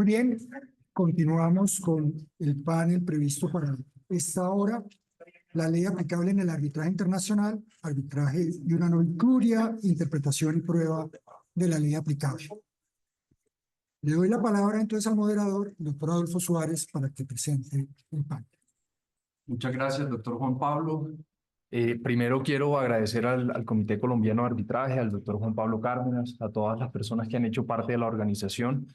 bien, continuamos con el panel previsto para esta hora. La ley aplicable en el arbitraje internacional, arbitraje de una no incuria, interpretación y prueba de la ley aplicable. Le doy la palabra entonces al moderador, el doctor Adolfo Suárez, para que presente el panel. Muchas gracias, doctor Juan Pablo. Primero quiero agradecer al Comité Colombiano de Arbitraje, al doctor Juan Pablo Cárdenas, a todas las personas que han hecho parte de la organización.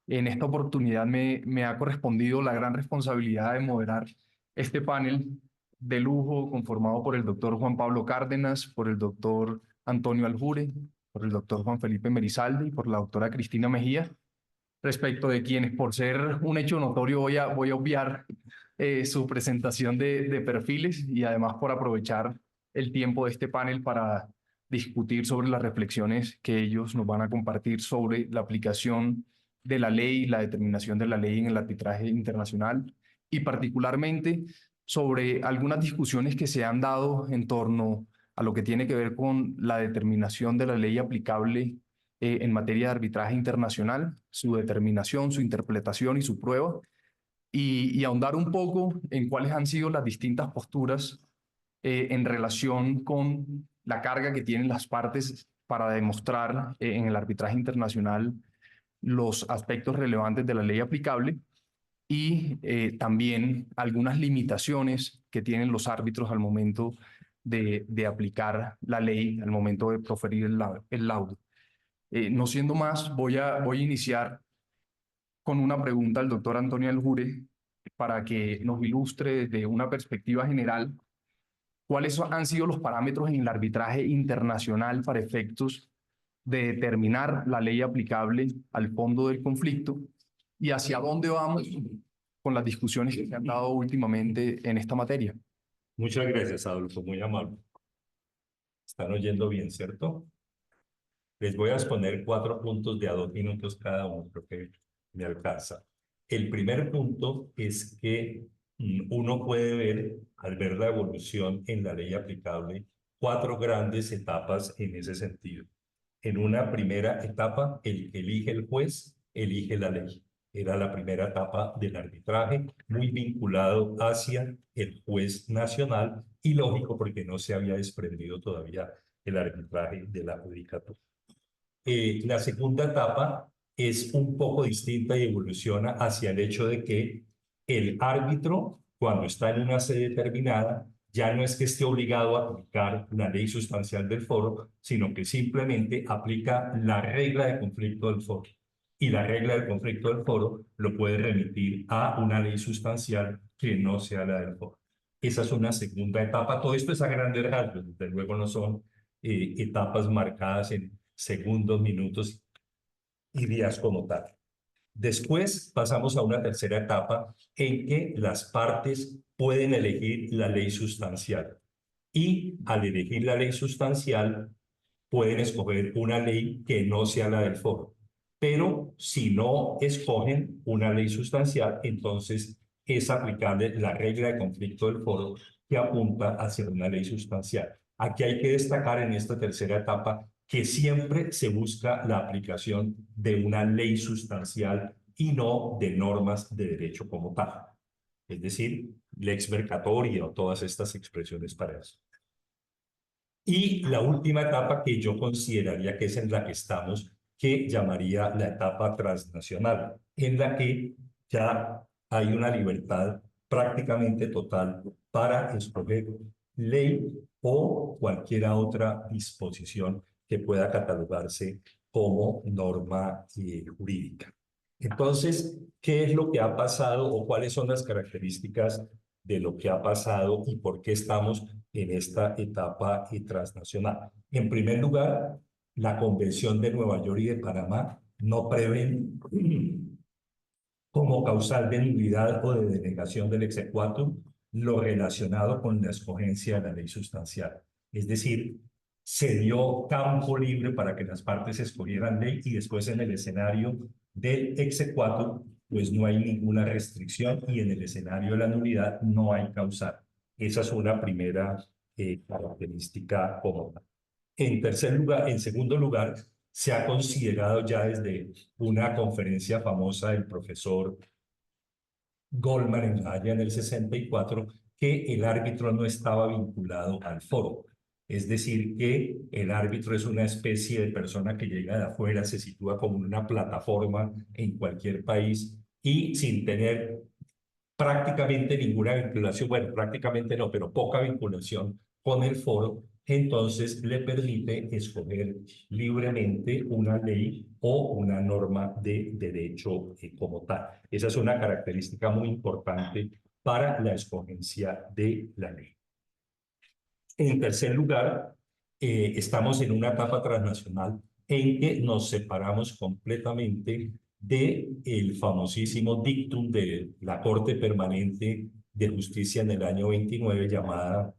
En esta oportunidad me ha correspondido la gran responsabilidad de moderar este panel de lujo conformado por el doctor Juan Pablo Cárdenas, por el doctor Antonio Aljure, por el doctor Juan Felipe Merizalde y por la doctora Cristina Mejía, respecto de quienes, por ser un hecho notorio, voy a obviar su presentación de perfiles y además por aprovechar el tiempo de este panel para discutir sobre las reflexiones que ellos nos van a compartir sobre la aplicación de la ley, la determinación de la ley en el arbitraje internacional y particularmente sobre algunas discusiones que se han dado en torno a lo que tiene que ver con la determinación de la ley aplicable en materia de arbitraje internacional, su determinación, su interpretación y su prueba, y ahondar un poco en cuáles han sido las distintas posturas en relación con la carga que tienen las partes para demostrar en el arbitraje internacional los aspectos relevantes de la ley aplicable y también algunas limitaciones que tienen los árbitros al momento de aplicar la ley, al momento de proferir el laudo. No siendo más, voy a iniciar con una pregunta al doctor Antonio Aljure para que nos ilustre desde una perspectiva general cuáles han sido los parámetros en el arbitraje internacional para efectos de determinar la ley aplicable al fondo del conflicto y hacia dónde vamos con las discusiones que se han dado últimamente en esta materia. Muchas gracias, Adolfo, muy amable. ¿Están oyendo bien, cierto? Les voy a exponer 4 puntos de a 2 minutos cada uno, creo que me alcanza. El primer punto es que uno puede ver, al ver la evolución en la ley aplicable, 4 grandes etapas en ese sentido. En una primera etapa, el que elige el juez, elige la ley. Era la primera etapa del arbitraje, muy vinculado hacia el juez nacional y lógico porque no se había desprendido todavía el arbitraje de la judicatura. La segunda etapa es un poco distinta y evoluciona hacia el hecho de que el árbitro, cuando está en una sede determinada, ya no es que esté obligado a aplicar la ley sustancial del foro, sino que simplemente aplica la regla de conflicto del foro. Y la regla del conflicto del foro lo puede remitir a una ley sustancial que no sea la del foro. Esa es una segunda etapa. Todo esto es a grandes rasgos, desde luego no son etapas marcadas en segundos, minutos y días como tal. Después pasamos a una tercera etapa en que las partes pueden elegir la ley sustancial y al elegir la ley sustancial pueden escoger una ley que no sea la del foro. Pero si no escogen una ley sustancial, entonces es aplicable la regla de conflicto del foro que apunta hacia una ley sustancial. Aquí hay que destacar en esta tercera etapa que siempre se busca la aplicación de una ley sustancial y no de normas de derecho como tal. Es decir, lex mercatoria o todas estas expresiones para eso. Y la última etapa que yo consideraría que es en la que estamos, que llamaría la etapa transnacional, en la que ya hay una libertad prácticamente total para escoger ley o cualquier otra disposición que pueda catalogarse como norma jurídica. Entonces, ¿qué es lo que ha pasado o cuáles son las características de lo que ha pasado y por qué estamos en esta etapa transnacional? En primer lugar, la Convención de Nueva York y de Panamá no prevén como causal de nulidad o de denegación del exequatur lo relacionado con la escogencia de la ley sustancial. Es decir, se dio campo libre para que las partes escogieran ley y después en el escenario del exequatur pues no hay ninguna restricción y en el escenario de la nulidad no hay causal. Esa es una primera característica común. En segundo lugar, Se ha considerado ya desde una conferencia famosa del profesor Goldman en La Haya en el 64, que el árbitro no estaba vinculado al foro. Es decir, que el árbitro es una especie de persona que llega de afuera, se sitúa como una plataforma en cualquier país y sin tener prácticamente ninguna vinculación, bueno, prácticamente no, pero poca vinculación con el foro, entonces le permite escoger libremente una ley o una norma de derecho como tal. Esa es una característica muy importante para la escogencia de la ley. En tercer lugar, estamos en una etapa transnacional en que nos separamos completamente del famosísimo dictum de la Corte Permanente de Justicia en el año 29 llamada,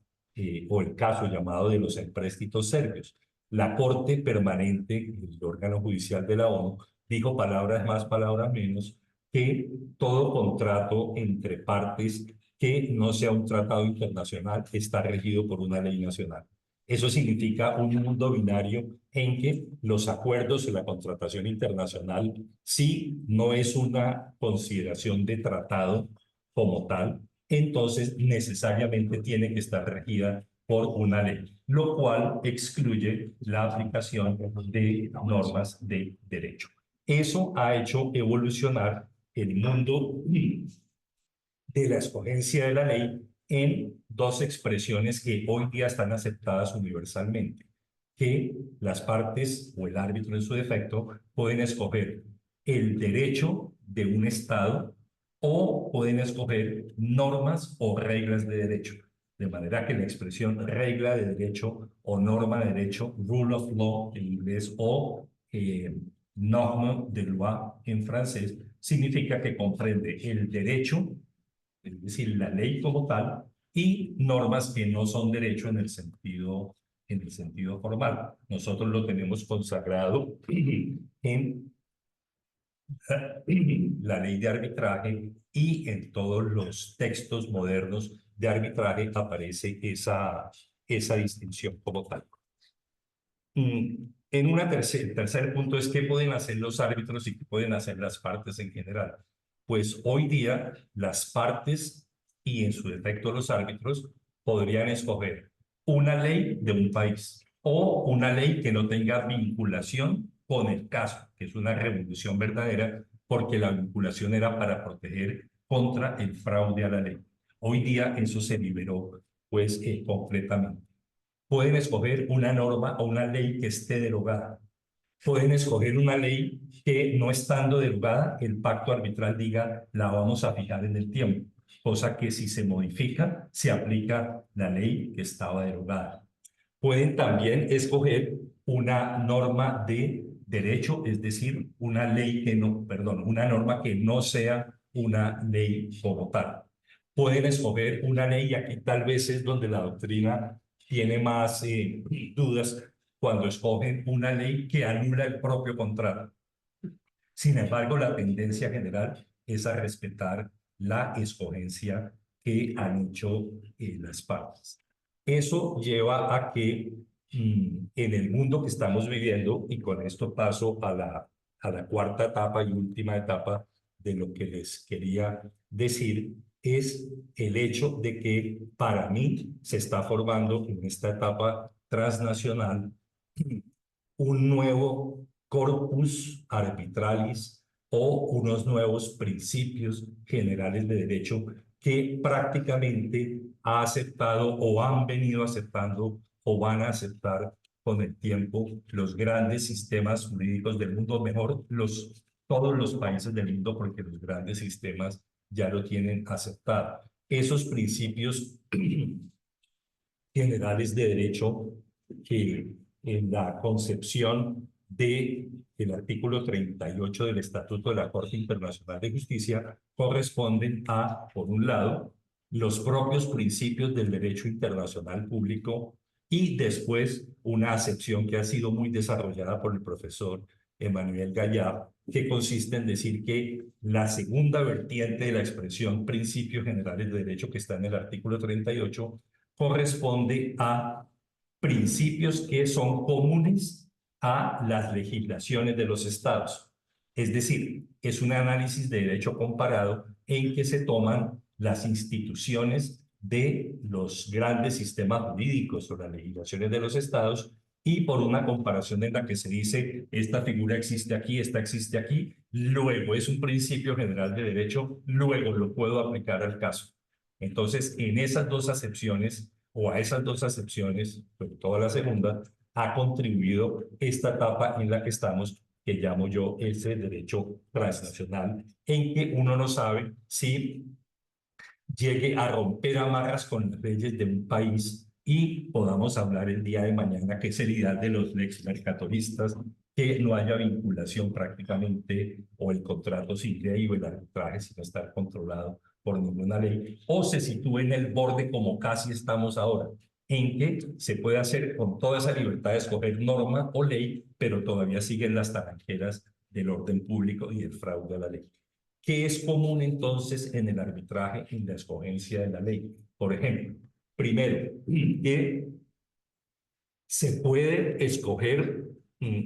o el caso llamado de los empréstitos serbios. La Corte Permanente, el órgano judicial de la ONU, dijo palabras más, palabras menos, que todo contrato entre partes que no sea un tratado internacional está regido por una ley nacional. Eso significa un mundo binario en que los acuerdos y la contratación internacional sí no es una consideración de tratado como tal, entonces necesariamente tiene que estar regida por una ley, lo cual excluye la aplicación de normas de derecho. Eso ha hecho evolucionar el mundo de la escogencia de la ley en dos expresiones que hoy día están aceptadas universalmente, que las partes o el árbitro en su defecto pueden escoger el derecho de un Estado o pueden escoger normas o reglas de derecho. De manera que la expresión regla de derecho o norma de derecho, rule of law en inglés o norme de loi en francés, significa que comprende el derecho, es decir, la ley como tal, y normas que no son derecho en el sentido formal. Nosotros lo tenemos consagrado en la ley de arbitraje y en todos los textos modernos de arbitraje aparece esa distinción como tal. En un tercer punto es qué pueden hacer los árbitros y qué pueden hacer las partes en general. Pues hoy día las partes y en su defecto los árbitros podrían escoger una ley de un país o una ley que no tenga vinculación con el caso, que es una revolución verdadera porque la vinculación era para proteger contra el fraude a la ley. Hoy día eso se liberó pues completamente. Pueden escoger una norma o una ley que esté derogada. Pueden escoger una ley que no estando derogada, el pacto arbitral diga la vamos a fijar en el tiempo, cosa que si se modifica, se aplica la ley que estaba derogada. Pueden también escoger una norma de derecho, es decir, una ley que no, perdón, una norma que no sea una ley como tal. Pueden escoger una ley, y aquí tal vez es donde la doctrina tiene más dudas, cuando escogen una ley que anula el propio contrato. Sin embargo, la tendencia general es a respetar la escogencia que han hecho las partes. Eso lleva a que en el mundo que estamos viviendo, y con esto paso a la cuarta etapa y última etapa de lo que les quería decir, es el hecho de que para mí se está formando en esta etapa transnacional un nuevo corpus arbitralis o unos nuevos principios generales de derecho que prácticamente ha aceptado o han venido aceptando o van a aceptar con el tiempo los grandes sistemas jurídicos del mundo, mejor todos los países del mundo, porque los grandes sistemas ya lo tienen aceptado. Esos principios generales de derecho que en la concepción del artículo 38 del Estatuto de la Corte Internacional de Justicia corresponden a, por un lado, los propios principios del derecho internacional público y después una acepción que ha sido muy desarrollada por el profesor Emmanuel Gallard, que consiste en decir que la segunda vertiente de la expresión principios generales de derecho que está en el artículo 38 corresponde a principios que son comunes a las legislaciones de los estados. Es decir, es un análisis de derecho comparado en que se toman las instituciones de los grandes sistemas jurídicos o las legislaciones de los estados y por una comparación en la que se dice esta figura existe aquí, esta existe aquí, luego es un principio general de derecho, luego lo puedo aplicar al caso. Entonces, en esas dos acepciones o a esas dos acepciones, sobre todo a la segunda, ha contribuido esta etapa en la que estamos, que llamo yo ese derecho transnacional, en que uno no sabe si llegue a romper amarras con las leyes de un país y podamos hablar el día de mañana que es el ideal de los lex mercatoristas, que no haya vinculación prácticamente o el contrato sin ley o el arbitraje sin estar controlado por ninguna ley, o se sitúe en el borde como casi estamos ahora, en que se puede hacer con toda esa libertad de escoger norma o ley, pero todavía siguen las taranjeras del orden público y el fraude a la ley. ¿Qué es común entonces en el arbitraje y en la escogencia de la ley? Por ejemplo, primero, que se puede escoger,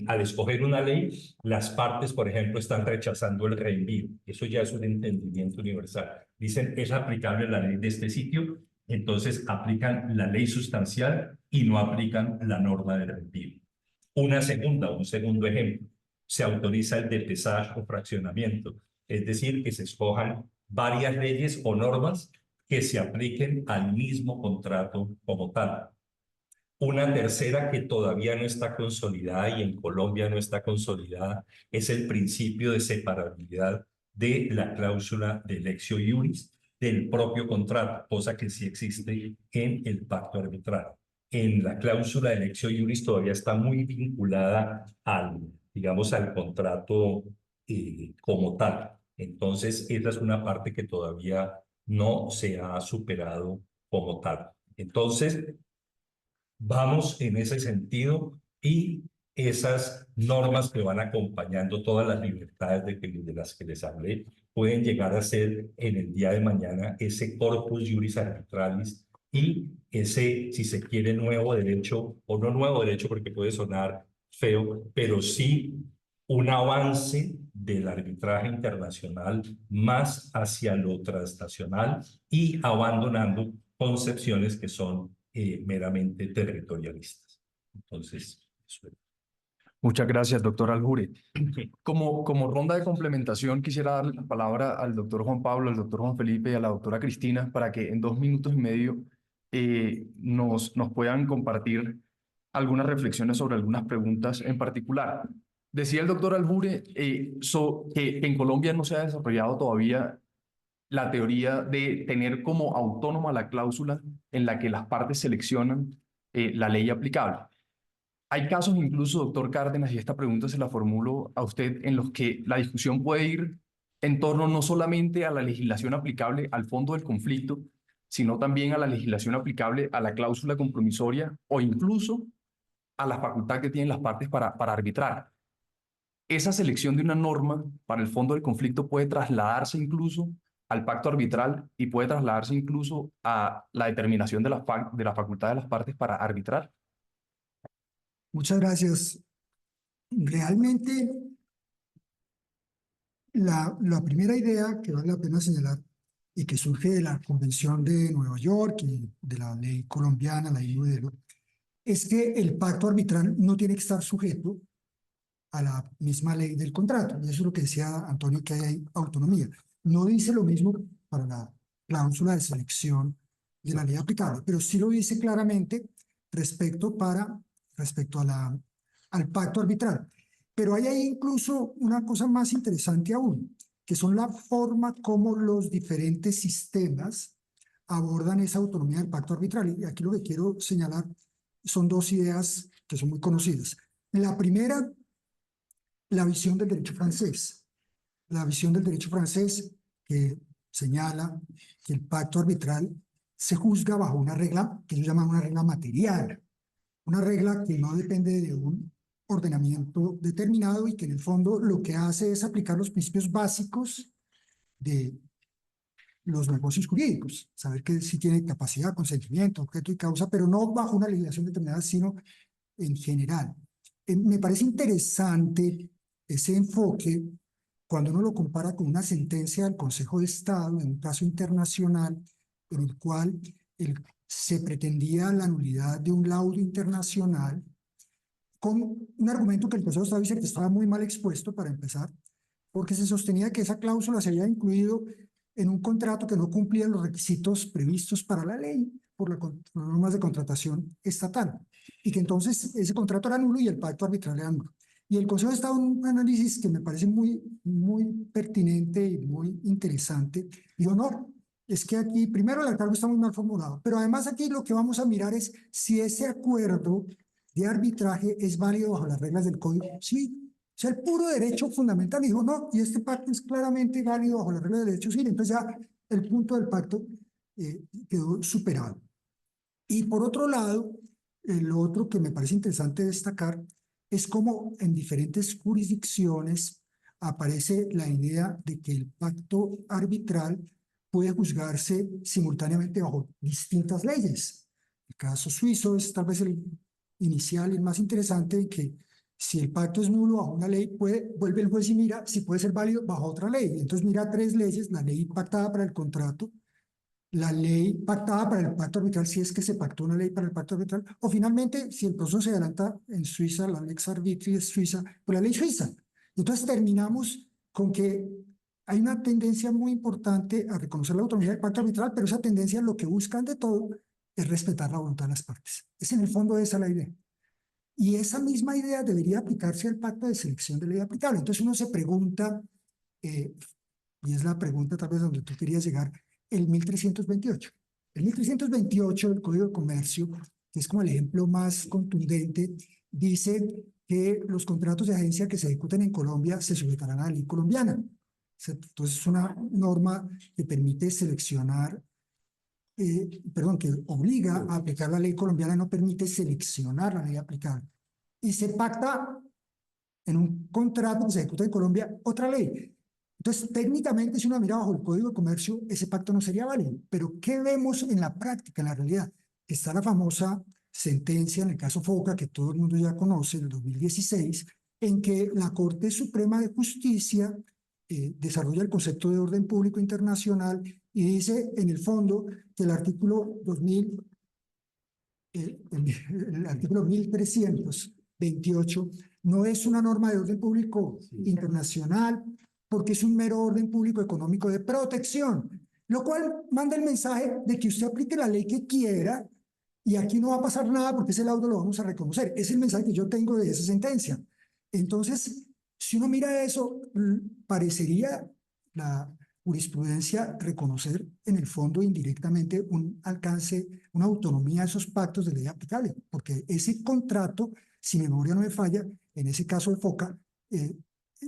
al escoger una ley, las partes, por ejemplo, están rechazando el reenvío. Eso ya es un entendimiento universal. Dicen, es aplicable la ley de este sitio, entonces aplican la ley sustancial y no aplican la norma del reenvío. Un segundo ejemplo, se autoriza el depesaje o fraccionamiento, es decir, que se escojan varias leyes o normas que se apliquen al mismo contrato como tal. Una tercera que todavía no está consolidada y en Colombia no está consolidada es el principio de separabilidad de la cláusula de lectio iuris del propio contrato, cosa que sí existe en el pacto arbitral. En la cláusula de lectio iuris todavía está muy vinculada al, digamos, al contrato como tal. Entonces, esa es una parte que todavía no se ha superado como tal. Entonces, vamos en ese sentido y esas normas que van acompañando todas las libertades de las que les hablé pueden llegar a ser en el día de mañana ese corpus juris arbitralis y ese, si se quiere, nuevo derecho, o no nuevo derecho porque puede sonar feo, pero sí un avance del arbitraje internacional más hacia lo transnacional y abandonando concepciones que son meramente territorialistas. Entonces, eso es. Muchas gracias, doctor Aljure. Como ronda de complementación, quisiera darle la palabra al doctor Juan Pablo, al doctor Juan Felipe y a la doctora Cristina para que en 2 minutos y medio nos puedan compartir algunas reflexiones sobre algunas preguntas en particular. Decía el doctor Aljure que en Colombia no se ha desarrollado todavía la teoría de tener como autónoma la cláusula en la que las partes seleccionan la ley aplicable. Hay casos incluso, doctor Cárdenas, y esta pregunta se la formulo a usted, en los que la discusión puede ir en torno no solamente a la legislación aplicable al fondo del conflicto, sino también a la legislación aplicable a la cláusula compromisoria o incluso a la facultad que tienen las partes para arbitrar. Esa selección de una norma para el fondo del conflicto puede trasladarse incluso al pacto arbitral y puede trasladarse incluso a la determinación de la facultad de las partes para arbitrar. Muchas gracias. Realmente, la primera idea que vale la pena señalar y que surge de la Convención de Nueva York y de la ley colombiana, la ley modelo, es que el pacto arbitral no tiene que estar sujeto a la misma ley del contrato. Y eso es lo que decía Antonio, que hay autonomía. No dice lo mismo para la cláusula de selección de la ley aplicable, pero sí lo dice claramente respecto al pacto arbitral. Pero hay ahí incluso una cosa más interesante aún, que son la forma como los diferentes sistemas abordan esa autonomía del pacto arbitral. Y aquí lo que quiero señalar son dos ideas que son muy conocidas. La primera, la visión del derecho francés. La visión del derecho francés que señala que el pacto arbitral se juzga bajo una regla que ellos llaman una regla material, una regla que no depende de un ordenamiento determinado y que en el fondo lo que hace es aplicar los principios básicos de los negocios jurídicos, saber que sí tiene capacidad, consentimiento, objeto y causa, pero no bajo una legislación determinada, sino en general. Me parece interesante ese enfoque cuando uno lo compara con una sentencia del Consejo de Estado en un caso internacional en el cual se pretendía la nulidad de un laudo internacional con un argumento que el Consejo de Estado dice que estaba muy mal expuesto para empezar, porque se sostenía que esa cláusula se había incluido en un contrato que no cumplía los requisitos previstos para la ley por las normas de contratación estatal, y que entonces ese contrato era nulo y el pacto arbitral era nulo. Y el Consejo de Estado, un análisis que me parece muy pertinente y muy interesante, dijo, no, es que aquí, primero, el cargo está muy mal formulado, pero además aquí lo que vamos a mirar es si ese acuerdo de arbitraje es válido bajo las reglas del código. Sí, o sea, el puro derecho fundamental dijo, no, y este pacto es claramente válido bajo las reglas del derecho civil. Entonces ya el punto del pacto quedó superado. Y por otro lado, lo otro que me parece interesante destacar es cómo en diferentes jurisdicciones aparece la idea de que el pacto arbitral puede juzgarse simultáneamente bajo distintas leyes. El caso suizo es tal vez el inicial y el más interesante, en que si el pacto es nulo bajo una ley, vuelve el juez y mira si puede ser válido bajo otra ley. Entonces mira tres leyes: la ley pactada para el contrato, la ley pactada para el pacto arbitral, si es que se pactó una ley para el pacto arbitral, o finalmente, si el proceso se adelanta en Suiza, la lex arbitrii es suiza, pues la ley suiza. Entonces terminamos con que hay una tendencia muy importante a reconocer la autonomía del pacto arbitral, pero esa tendencia lo que buscan de todo es respetar la voluntad de las partes. Es en el fondo esa la idea. Y esa misma idea debería aplicarse al pacto de selección de ley aplicable. Entonces uno se pregunta, y es la pregunta tal vez donde tú querías llegar, el 1328. El 1328 del Código de Comercio, que es como el ejemplo más contundente, dice que los contratos de agencia que se ejecuten en Colombia se sujetarán a la ley colombiana. Entonces es una norma que permite seleccionar, que obliga a aplicar la ley colombiana, no permite seleccionar la ley aplicable. Y se pacta en un contrato que se ejecuta en Colombia otra ley. Entonces, técnicamente, si uno mira bajo el Código de Comercio, ese pacto no sería válido. Pero, ¿qué vemos en la práctica, en la realidad? Está la famosa sentencia en el caso Foca, que todo el mundo ya conoce, del 2016, en que la Corte Suprema de Justicia desarrolla el concepto de orden público internacional y dice, en el fondo, que el artículo 2000, el artículo 1328 no es una norma de orden público internacional, porque es un mero orden público económico de protección, lo cual manda el mensaje de que usted aplique la ley que quiera y aquí no va a pasar nada porque ese laudo lo vamos a reconocer. Es el mensaje que yo tengo de esa sentencia. Entonces, si uno mira eso, parecería la jurisprudencia reconocer en el fondo indirectamente un alcance, una autonomía de esos pactos de ley aplicable, porque ese contrato, si mi memoria no me falla, en ese caso de Foca,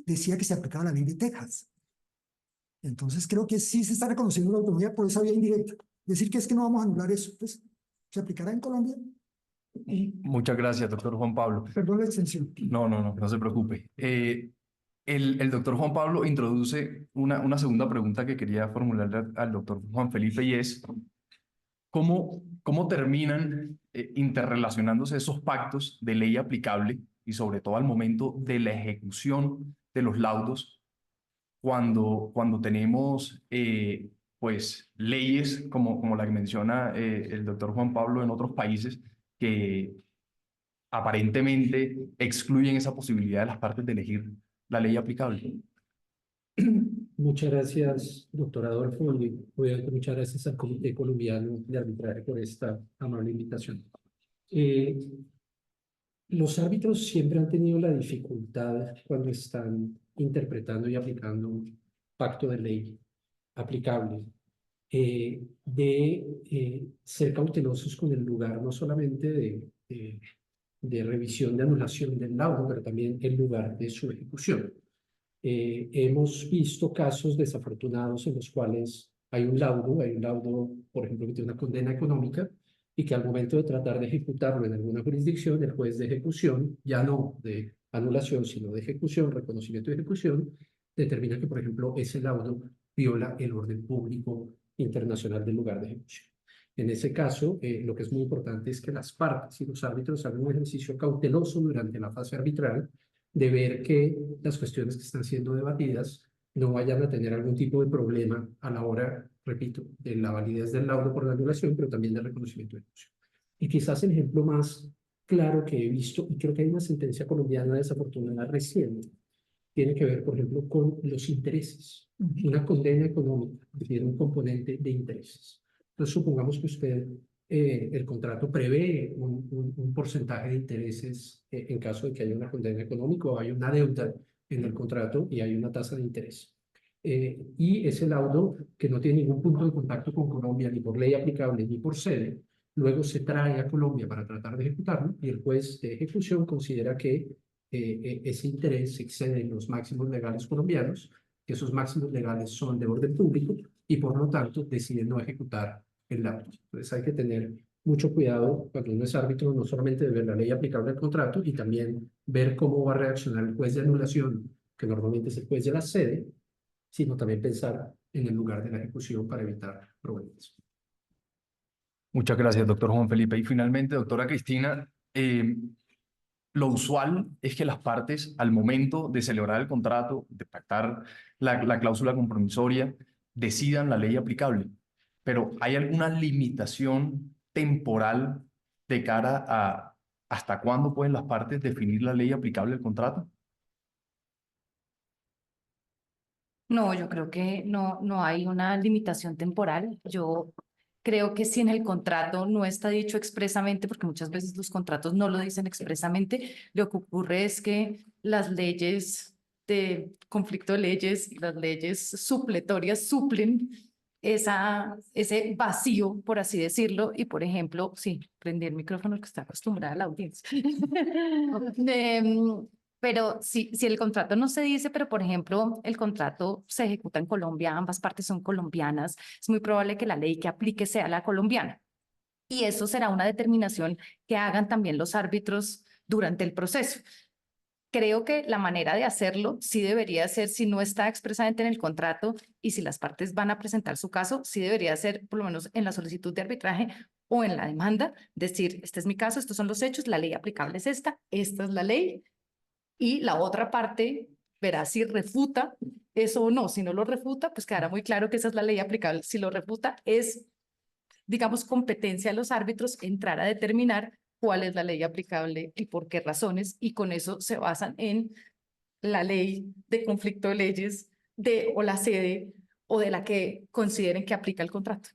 decía que se aplicaba la ley de Texas. Entonces creo que sí se está reconociendo la autonomía por esa vía indirecta. Decir que es que no vamos a anular eso, pues se aplicará en Colombia. Muchas gracias, doctor Juan Pablo. Perdón la extensión. No se preocupe. El doctor Juan Pablo introduce una segunda pregunta que quería formularle al doctor Juan Felipe, y es, ¿cómo terminan interrelacionándose esos pactos de ley aplicable y sobre todo al momento de la ejecución de los laudos cuando tenemos pues leyes como la que menciona el doctor Juan Pablo en otros países que aparentemente excluyen esa posibilidad de las partes de elegir la ley aplicable? Muchas gracias, doctor Adolfo, y obviamente muchas gracias al Comité Colombiano de Arbitraje por esta amable invitación. Los árbitros siempre han tenido la dificultad cuando están interpretando y aplicando un pacto de ley aplicable de ser cautelosos con el lugar no solamente de revisión de anulación del laudo, pero también el lugar de su ejecución. Hemos visto casos desafortunados en los cuales hay un laudo, por ejemplo, que tiene una condena económica y que al momento de tratar de ejecutarlo en alguna jurisdicción, el juez de ejecución, ya no de anulación, sino de ejecución, reconocimiento de ejecución, determina que, por ejemplo, ese laudo viola el orden público internacional del lugar de ejecución. En ese caso, lo que es muy importante es que las partes y los árbitros hagan un ejercicio cauteloso durante la fase arbitral de ver que las cuestiones que están siendo debatidas no vayan a tener algún tipo de problema a la hora, repito, de la validez del laudo por la anulación, pero también del reconocimiento de ejecución. Y quizás el ejemplo más claro que he visto, y creo que hay una sentencia colombiana desafortunada reciente, tiene que ver, por ejemplo, con los intereses. Una condena económica tiene un componente de intereses. Entonces, supongamos que usted, el contrato prevé un porcentaje de intereses en caso de que haya una condena económica o hay una deuda en el contrato y hay una tasa de interés. Y ese laudo, que no tiene ningún punto de contacto con Colombia, ni por ley aplicable, ni por sede, luego se trae a Colombia para tratar de ejecutarlo y el juez de ejecución considera que ese interés excede los máximos legales colombianos, que esos máximos legales son de orden público y por lo tanto decide no ejecutar el laudo. Entonces hay que tener mucho cuidado cuando uno es árbitro, no solamente de ver la ley aplicable al contrato y también ver cómo va a reaccionar el juez de anulación, que normalmente es el juez de la sede, sino también pensar en el lugar de la ejecución para evitar problemas. Muchas gracias, doctor Juan Felipe. Y finalmente, doctora Cristina, lo usual es que las partes, al momento de celebrar el contrato, de pactar la cláusula compromisoria, decidan la ley aplicable. Pero ¿hay alguna limitación temporal de cara a hasta cuándo pueden las partes definir la ley aplicable al contrato? No, yo creo que no hay una limitación temporal. Yo creo que si en el contrato no está dicho expresamente, porque muchas veces los contratos no lo dicen expresamente, lo que ocurre es que las leyes de conflicto de leyes y las leyes supletorias suplen ese vacío, por así decirlo, y por ejemplo, sí, prendí el micrófono que está acostumbrada a la audiencia. Pero si el contrato no se dice, pero por ejemplo, el contrato se ejecuta en Colombia, ambas partes son colombianas, es muy probable que la ley que aplique sea la colombiana. Y eso será una determinación que hagan también los árbitros durante el proceso. Creo que la manera de hacerlo sí debería ser, si no está expresamente en el contrato y si las partes van a presentar su caso, sí debería ser, por lo menos en la solicitud de arbitraje o en la demanda, decir, este es mi caso, estos son los hechos, la ley aplicable es esta es la ley, y la otra parte verá si refuta eso o no. Si no lo refuta, pues quedará muy claro que esa es la ley aplicable. Si lo refuta, es, digamos, competencia de los árbitros entrar a determinar cuál es la ley aplicable y por qué razones, y con eso se basan en la ley de conflicto de leyes o la sede o de la que consideren que aplica el contrato.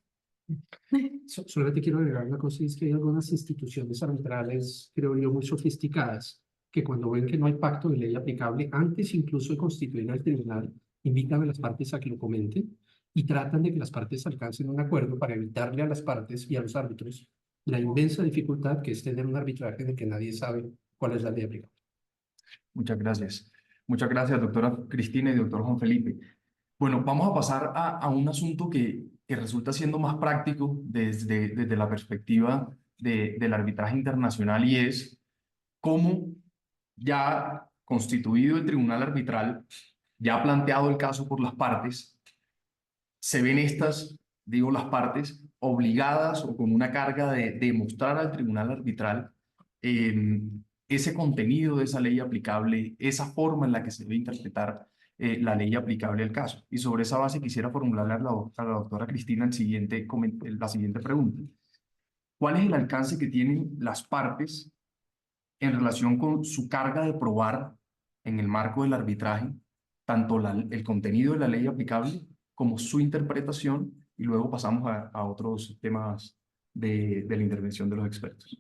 Solamente quiero agregar una cosa, y es que hay algunas instituciones arbitrales, creo yo, muy sofisticadas, que cuando ven que no hay pacto de ley aplicable, antes incluso de constituir al tribunal, invitan a las partes a que lo comenten y tratan de que las partes alcancen un acuerdo para evitarle a las partes y a los árbitros la inmensa dificultad que es tener un arbitraje de que nadie sabe cuál es la ley aplicable. Muchas gracias. Muchas gracias, doctora Cristina y doctor Juan Felipe. Bueno, vamos a pasar a un asunto que resulta siendo más práctico desde la perspectiva del arbitraje internacional, y es cómo, ya constituido el tribunal arbitral, ya planteado el caso por las partes, se ven estas, digo, las partes obligadas o con una carga de demostrar al tribunal arbitral ese contenido de esa ley aplicable, esa forma en la que se debe interpretar la ley aplicable al caso. Y sobre esa base quisiera formularle a la doctora Cristina la siguiente pregunta. ¿Cuál es el alcance que tienen las partes en relación con su carga de probar en el marco del arbitraje, tanto el contenido de la ley aplicable como su interpretación? Y luego pasamos a otros temas de la intervención de los expertos.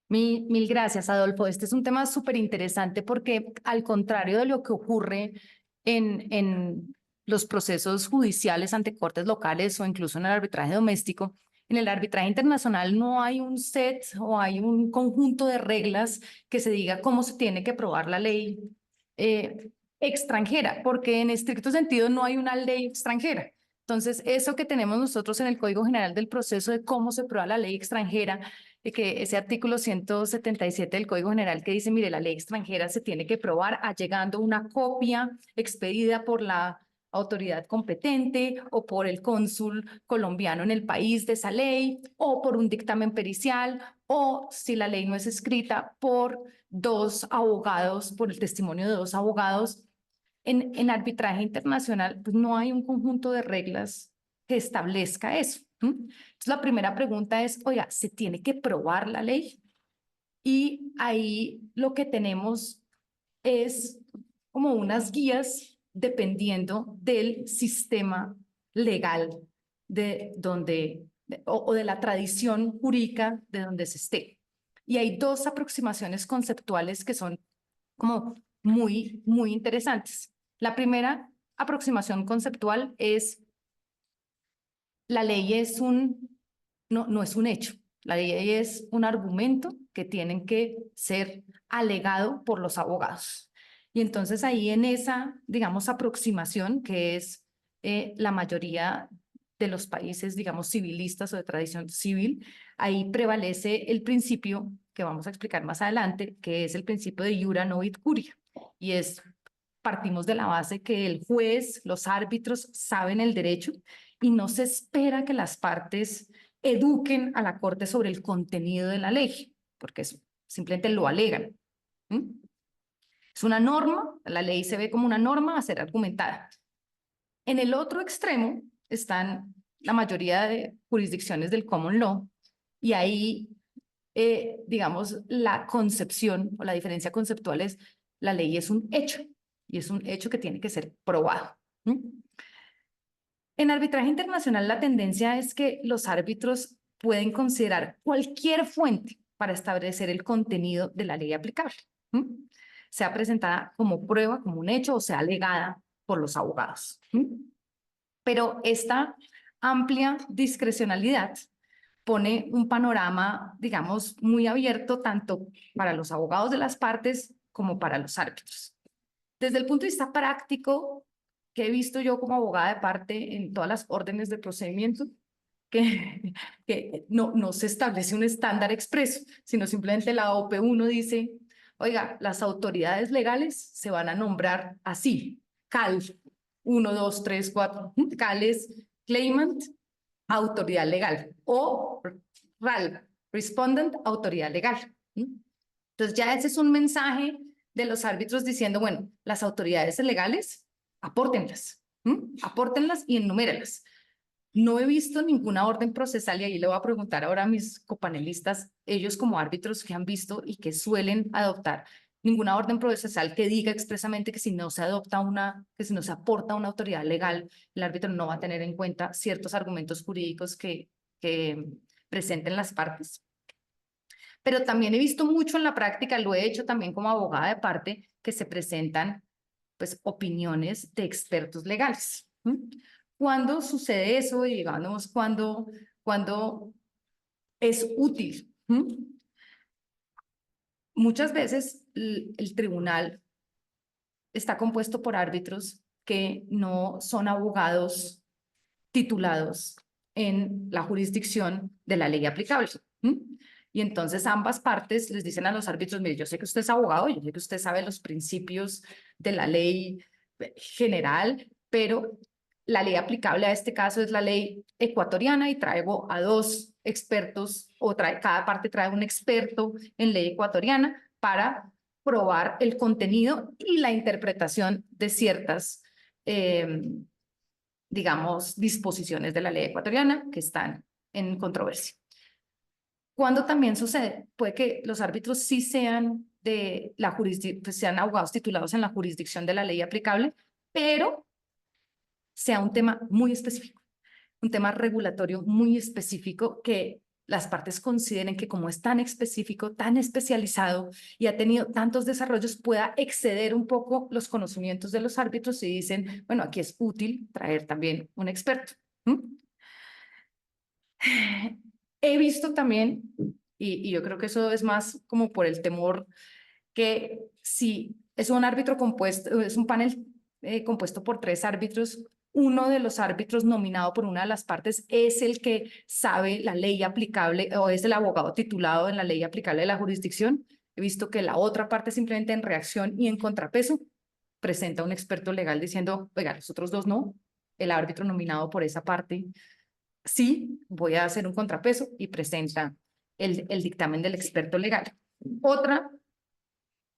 Mil gracias, Adolfo. Este es un tema súper interesante porque, al contrario de lo que ocurre en los procesos judiciales ante cortes locales o incluso en el arbitraje doméstico, en el arbitraje internacional no hay un set o hay un conjunto de reglas que se diga cómo se tiene que probar la ley extranjera, porque en estricto sentido no hay una ley extranjera. Entonces, eso que tenemos nosotros en el Código General del Proceso de cómo se prueba la ley extranjera, que ese artículo 177 del Código General que dice, mire, la ley extranjera se tiene que probar allegando una copia expedida por la autoridad competente o por el cónsul colombiano en el país de esa ley o por un dictamen pericial o si la ley no es escrita por dos abogados, por el testimonio de dos abogados. En arbitraje internacional pues no hay un conjunto de reglas que establezca eso. Entonces la primera pregunta es, oiga, ¿se tiene que probar la ley? Y ahí lo que tenemos es como unas guías dependiendo del sistema legal de donde, o de la tradición jurídica de donde se esté. Y hay dos aproximaciones conceptuales que son como muy interesantes. La primera aproximación conceptual es la ley es no es un hecho. La ley es un argumento que tienen que ser alegado por los abogados. Y entonces ahí en esa, digamos, aproximación, que es la mayoría de los países, digamos, civilistas o de tradición civil, ahí prevalece el principio que vamos a explicar más adelante, que es el principio de iura novit curia. Y partimos de la base que el juez, los árbitros saben el derecho y no se espera que las partes eduquen a la corte sobre el contenido de la ley, porque simplemente lo alegan. Es una norma, la ley se ve como una norma a ser argumentada. En el otro extremo están la mayoría de jurisdicciones del common law y ahí, digamos, la concepción o la diferencia conceptual es la ley es un hecho y es un hecho que tiene que ser probado. En arbitraje internacional, la tendencia es que los árbitros pueden considerar cualquier fuente para establecer el contenido de la ley aplicable, sea presentada como prueba, como un hecho, o sea alegada por los abogados. Pero esta amplia discrecionalidad pone un panorama, digamos, muy abierto tanto para los abogados de las partes como para los árbitros. Desde el punto de vista práctico, que he visto yo como abogada de parte en todas las órdenes de procedimiento, que no se establece un estándar expreso, sino simplemente la OP1 dice, oiga, las autoridades legales se van a nombrar así, CAL, 1, 2, 3, 4, CAL es claimant, autoridad legal, o RAL, respondent, autoridad legal. Entonces ya ese es un mensaje de los árbitros diciendo, bueno, las autoridades legales, apórtenlas, apórtenlas y enumérelas. No he visto ninguna orden procesal y ahí le voy a preguntar ahora a mis copanelistas, ellos como árbitros que han visto y que suelen adoptar ninguna orden procesal que diga expresamente que si no se adopta que si no se aporta una autoridad legal, el árbitro no va a tener en cuenta ciertos argumentos jurídicos que presenten las partes. Pero también he visto mucho en la práctica, lo he hecho también como abogada de parte, que se presentan pues opiniones de expertos legales. ¿Cuándo sucede eso? Y digamos, ¿cuándo es útil? Muchas veces el tribunal está compuesto por árbitros que no son abogados titulados en la jurisdicción de la ley aplicable. Y entonces ambas partes les dicen a los árbitros, mire, yo sé que usted es abogado, yo sé que usted sabe los principios de la ley general, pero la ley aplicable a este caso es la ley ecuatoriana y traigo a dos expertos, cada parte trae un experto en ley ecuatoriana para probar el contenido y la interpretación de ciertas, digamos, disposiciones de la ley ecuatoriana que están en controversia. ¿Cuándo también sucede? Puede que los árbitros sí sean de la jurisdicción, pues sean abogados titulados en la jurisdicción de la ley aplicable, pero sea un tema muy específico, un tema regulatorio muy específico que las partes consideren que como es tan específico, tan especializado y ha tenido tantos desarrollos, pueda exceder un poco los conocimientos de los árbitros y dicen, bueno, aquí es útil traer también un experto. He visto también, y yo creo que eso es más como por el temor, que si es un árbitro compuesto, es un panel compuesto por 3 árbitros, uno de los árbitros nominado por una de las partes es el que sabe la ley aplicable o es el abogado titulado en la ley aplicable de la jurisdicción. He visto que la otra parte simplemente en reacción y en contrapeso presenta un experto legal diciendo, oiga, los otros dos no, el árbitro nominado por esa parte, sí, voy a hacer un contrapeso y presenta el dictamen del experto legal. Otra,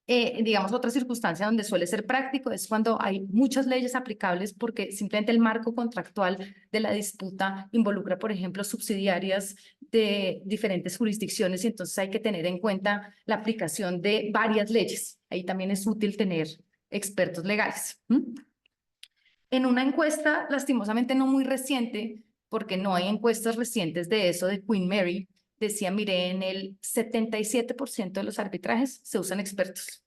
digamos, otra circunstancia donde suele ser práctico es cuando hay muchas leyes aplicables porque simplemente el marco contractual de la disputa involucra, por ejemplo, subsidiarias de diferentes jurisdicciones y entonces hay que tener en cuenta la aplicación de varias leyes. Ahí también es útil tener expertos legales. En una encuesta, lastimosamente no muy reciente, porque no hay encuestas recientes de eso, de Queen Mary, decía, mire, en el 77% de los arbitrajes se usan expertos.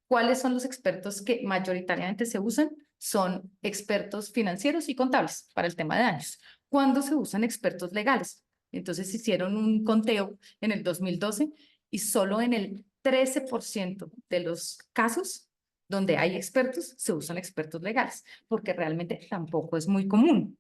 ¿Cuáles son los expertos que mayoritariamente se usan? Son expertos financieros y contables para el tema de daños. ¿Cuándo se usan expertos legales? Entonces hicieron un conteo en el 2012 y solo en el 13% de los casos donde hay expertos se usan expertos legales, porque realmente tampoco es muy común.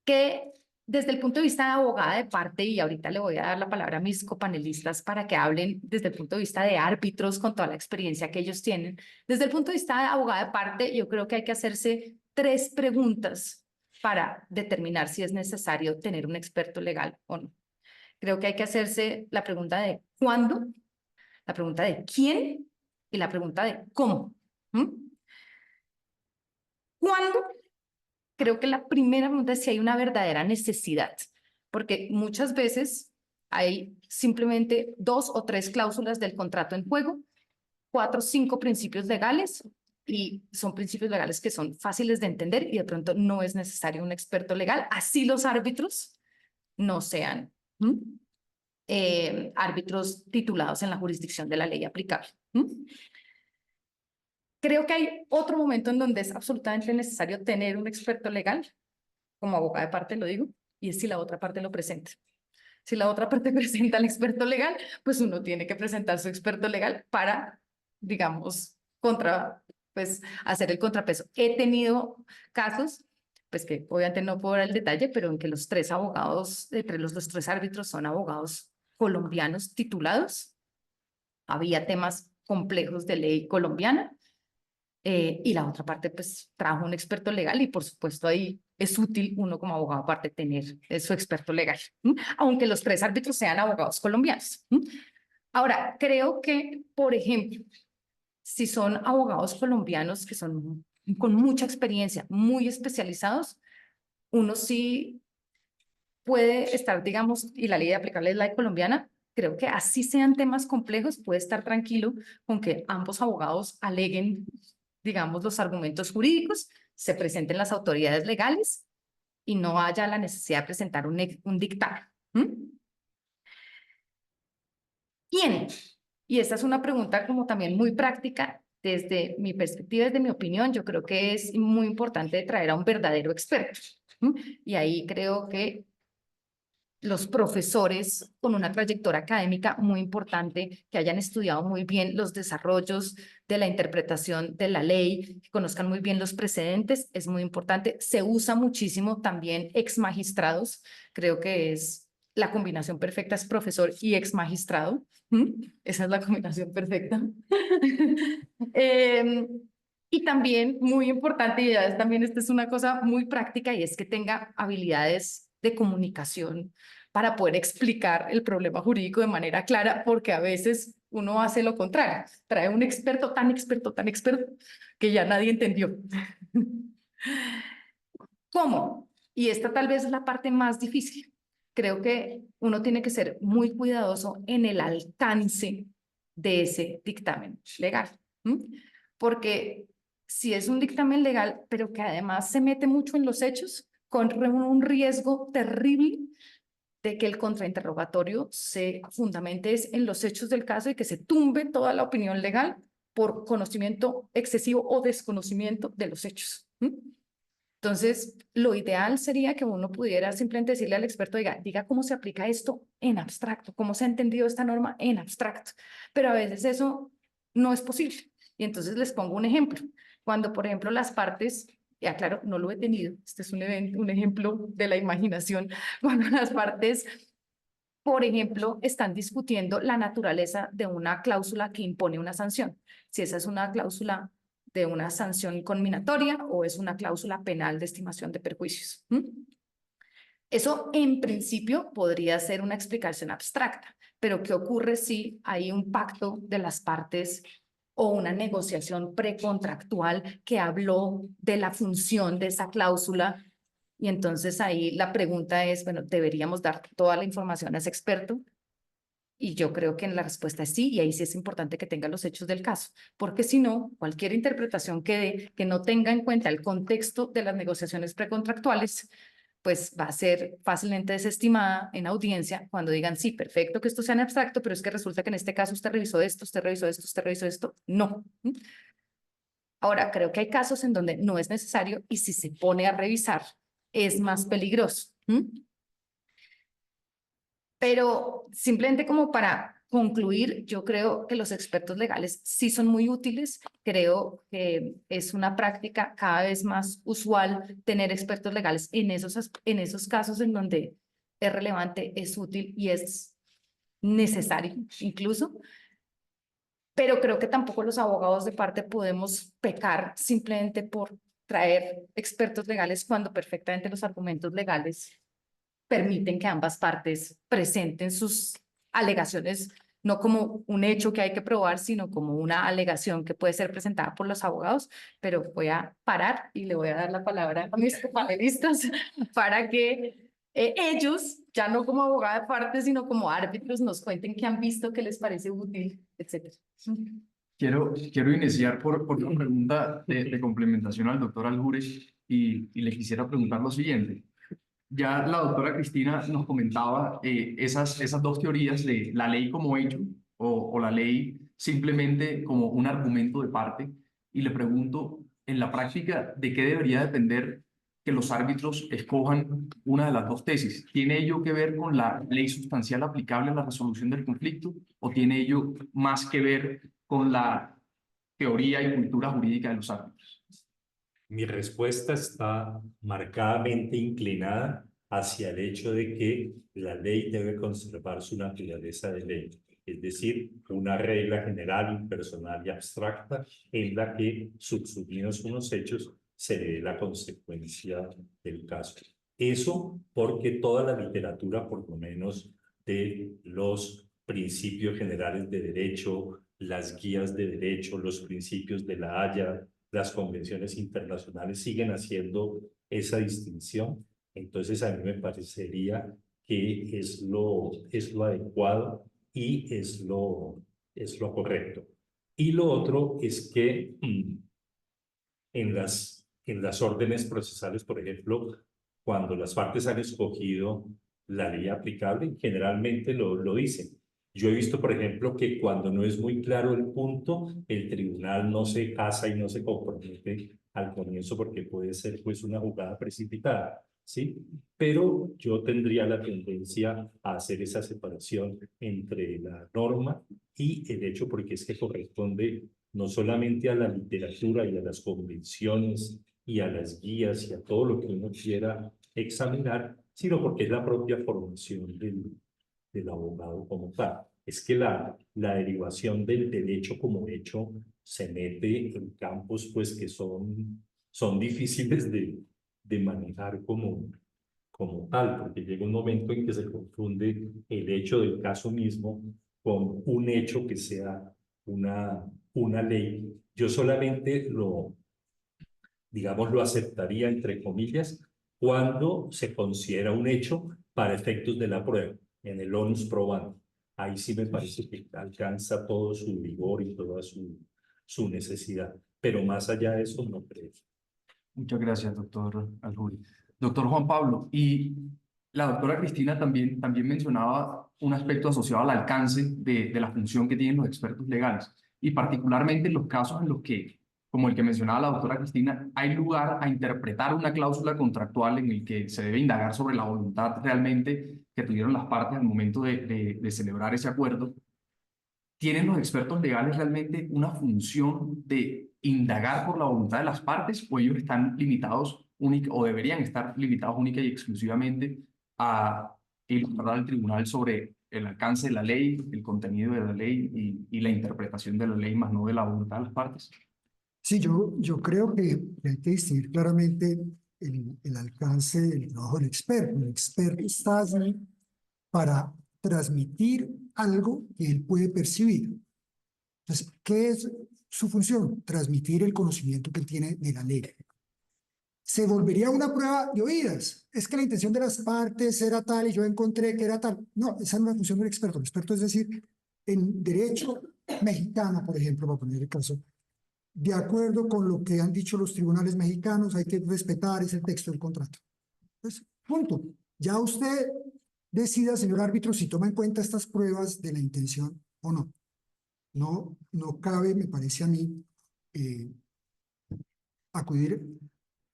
Que desde el punto de vista de abogada de parte, y ahorita le voy a dar la palabra a mis copanelistas para que hablen desde el punto de vista de árbitros con toda la experiencia que ellos tienen, desde el punto de vista de abogada de parte, yo creo que hay que hacerse 3 preguntas para determinar si es necesario tener un experto legal o no. Creo que hay que hacerse la pregunta de ¿cuándo?, la pregunta de ¿quién?, y la pregunta de ¿cómo? ¿Cuándo? Creo que la primera pregunta es si hay una verdadera necesidad, porque muchas veces hay simplemente 2 o 3 cláusulas del contrato en juego, 4 o 5 principios legales, y son principios legales que son fáciles de entender y de pronto no es necesario un experto legal, así los árbitros no sean árbitros titulados en la jurisdicción de la ley aplicable. Creo que hay otro momento en donde es absolutamente necesario tener un experto legal, como abogada de parte lo digo, y es si la otra parte lo presenta. Si la otra parte presenta al experto legal, pues uno tiene que presentar su experto legal para, digamos, hacer el contrapeso. He tenido casos, pues que obviamente no puedo dar el detalle, pero en que los 3 abogados, entre los 3 árbitros son abogados colombianos titulados. Había temas complejos de ley colombiana. Y la otra parte, pues, trajo un experto legal y, por supuesto, ahí es útil uno como abogado aparte tener su experto legal, aunque los 3 árbitros sean abogados colombianos. Ahora, creo que, por ejemplo, si son abogados colombianos que son con mucha experiencia, muy especializados, uno sí puede estar, digamos, y la ley aplicable es la ley colombiana, creo que así sean temas complejos, puede estar tranquilo con que ambos abogados aleguen, digamos, los argumentos jurídicos, se presenten las autoridades legales y no haya la necesidad de presentar un dictamen. ¿Quién? Y esta es una pregunta como también muy práctica. Desde mi perspectiva, desde mi opinión, yo creo que es muy importante traer a un verdadero experto. Y ahí creo que los profesores con una trayectoria académica muy importante, que hayan estudiado muy bien los desarrollos de la interpretación de la ley, que conozcan muy bien los precedentes, es muy importante. Se usa muchísimo también ex magistrados, creo que es la combinación perfecta, es profesor y ex magistrado. Esa es la combinación perfecta. Y también muy importante, y también esta es una cosa muy práctica, y es que tenga habilidades de comunicación para poder explicar el problema jurídico de manera clara, porque a veces uno hace lo contrario, trae un experto, que ya nadie entendió. ¿Cómo? Y esta tal vez es la parte más difícil. Creo que uno tiene que ser muy cuidadoso en el alcance de ese dictamen legal, porque si es un dictamen legal, pero que además se mete mucho en los hechos, con un riesgo terrible de que el contrainterrogatorio se fundamente en los hechos del caso y que se tumbe toda la opinión legal por conocimiento excesivo o desconocimiento de los hechos. Entonces, lo ideal sería que uno pudiera simplemente decirle al experto, diga cómo se aplica esto en abstracto, cómo se ha entendido esta norma en abstracto, pero a veces eso no es posible. Y entonces les pongo un ejemplo. Cuando, por ejemplo, las partes, ya claro, no lo he tenido, este es un ejemplo de la imaginación, cuando las partes por ejemplo, están discutiendo la naturaleza de una cláusula que impone una sanción. Si esa es una cláusula de una sanción conminatoria o es una cláusula penal de estimación de perjuicios. Eso en principio podría ser una explicación abstracta, pero ¿qué ocurre si hay un pacto de las partes o una negociación precontractual que habló de la función de esa cláusula? Y entonces ahí la pregunta es, bueno, ¿deberíamos dar toda la información a ese experto? Y yo creo que la respuesta es sí, y ahí sí es importante que tenga los hechos del caso, porque si no, cualquier interpretación que dé, que no tenga en cuenta el contexto de las negociaciones precontractuales, pues va a ser fácilmente desestimada en audiencia cuando digan, sí, perfecto que esto sea en abstracto, pero es que resulta que en este caso usted revisó esto, usted revisó esto, usted revisó esto. No. Ahora, creo que hay casos en donde no es necesario y si se pone a revisar, es más peligroso. Pero simplemente como para concluir, yo creo que los expertos legales sí son muy útiles. Creo que es una práctica cada vez más usual tener expertos legales en esos casos en donde es relevante, es útil y es necesario incluso. Pero creo que tampoco los abogados de parte podemos pecar simplemente por traer expertos legales cuando perfectamente los argumentos legales permiten que ambas partes presenten sus alegaciones, no como un hecho que hay que probar, sino como una alegación que puede ser presentada por los abogados. Pero voy a parar y le voy a dar la palabra a mis panelistas para que ellos, ya no como abogada de parte, sino como árbitros, nos cuenten qué han visto, qué les parece útil, etcétera. Quiero iniciar por una pregunta de complementación al doctor Aljure y le quisiera preguntar lo siguiente. Ya la doctora Cristina nos comentaba esas dos teorías de la ley como hecho o la ley simplemente como un argumento de parte, y le pregunto, en la práctica, ¿de qué debería depender que los árbitros escojan una de las dos tesis? ¿Tiene ello que ver con la ley sustancial aplicable a la resolución del conflicto o tiene ello más que ver con la teoría y cultura jurídica de los árbitros? Mi respuesta está marcadamente inclinada hacia el hecho de que la ley debe conservar su naturaleza de ley, es decir, una regla general, impersonal y abstracta en la que, subsumidos unos hechos, se dé la consecuencia del caso. Eso porque toda la literatura, por lo menos de los principios generales de derecho, las guías de derecho, los principios de la Haya, las convenciones internacionales siguen haciendo esa distinción. Entonces a mí me parecería que es lo adecuado y es lo correcto. Y lo otro es que en las órdenes procesales, por ejemplo, cuando las partes han escogido la ley aplicable, generalmente lo dicen. Yo he visto, por ejemplo, que cuando no es muy claro el punto, el tribunal no se casa y no se compromete al comienzo porque puede ser pues una jugada precipitada, ¿sí? Pero yo tendría la tendencia a hacer esa separación entre la norma y el hecho, porque es que corresponde no solamente a la literatura y a las convenciones y a las guías y a todo lo que uno quiera examinar, sino porque es la propia formación del abogado como tal. Es que la derivación del derecho como hecho se mete en campos pues que son difíciles de manejar como tal, porque llega un momento en que se confunde el hecho del caso mismo con un hecho que sea una ley. Yo solamente digamos, lo aceptaría entre comillas cuando se considera un hecho para efectos de la prueba, en el onus probandi. Ahí sí me parece que alcanza todo su vigor y toda su necesidad. Pero más allá de eso, no creo. Muchas gracias, doctor Aljuri. Doctor Juan Pablo, y la doctora Cristina también mencionaba un aspecto asociado al alcance de la función que tienen los expertos legales, y particularmente en los casos en los que, como el que mencionaba la doctora Cristina, hay lugar a interpretar una cláusula contractual en el que se debe indagar sobre la voluntad realmente que tuvieron las partes al momento de celebrar ese acuerdo. ¿Tienen los expertos legales realmente una función de indagar por la voluntad de las partes o ellos están limitados o deberían estar limitados única y exclusivamente a ilustrar al tribunal sobre el alcance de la ley, el contenido de la ley y la interpretación de la ley, más no de la voluntad de las partes. Sí, yo creo que hay que distinguir claramente el alcance del trabajo del experto. El experto está allí para transmitir algo que él puede percibir. Entonces, ¿qué es su función? Transmitir el conocimiento que él tiene de la ley. Se volvería una prueba de oídas. Es que la intención de las partes era tal y yo encontré que era tal. No, esa no es la función del experto. El experto es decir, en derecho mexicano, por ejemplo, para poner el caso, de acuerdo con lo que han dicho los tribunales mexicanos, hay que respetar ese texto del contrato. Pues, punto. Ya usted decida, señor árbitro, si toma en cuenta estas pruebas de la intención o no. No cabe, me parece a mí, acudir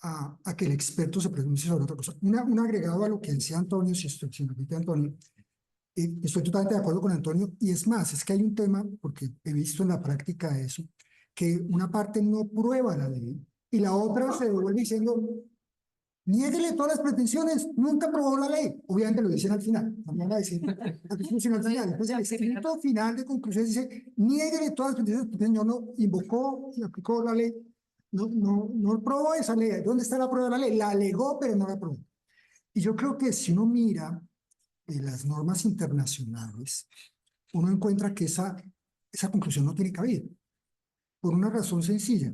a que el experto se pronuncie sobre otra cosa. Un agregado a lo que decía Antonio, si me permite, Antonio, estoy totalmente de acuerdo con Antonio, y es más, es que hay un tema, porque he visto en la práctica eso, que una parte no prueba la ley y la otra se devuelve diciendo, niéguele todas las pretensiones, nunca probó la ley. Obviamente lo dicen al final, no van a decir la conclusión al final. Entonces el escrito final de conclusión dice, niéguele todas las pretensiones, porque el señor no invocó y aplicó la ley, no probó esa ley. ¿Dónde está la prueba de la ley? La alegó, pero no la probó. Y yo creo que si uno mira las normas internacionales, uno encuentra que esa conclusión no tiene cabida, por una razón sencilla,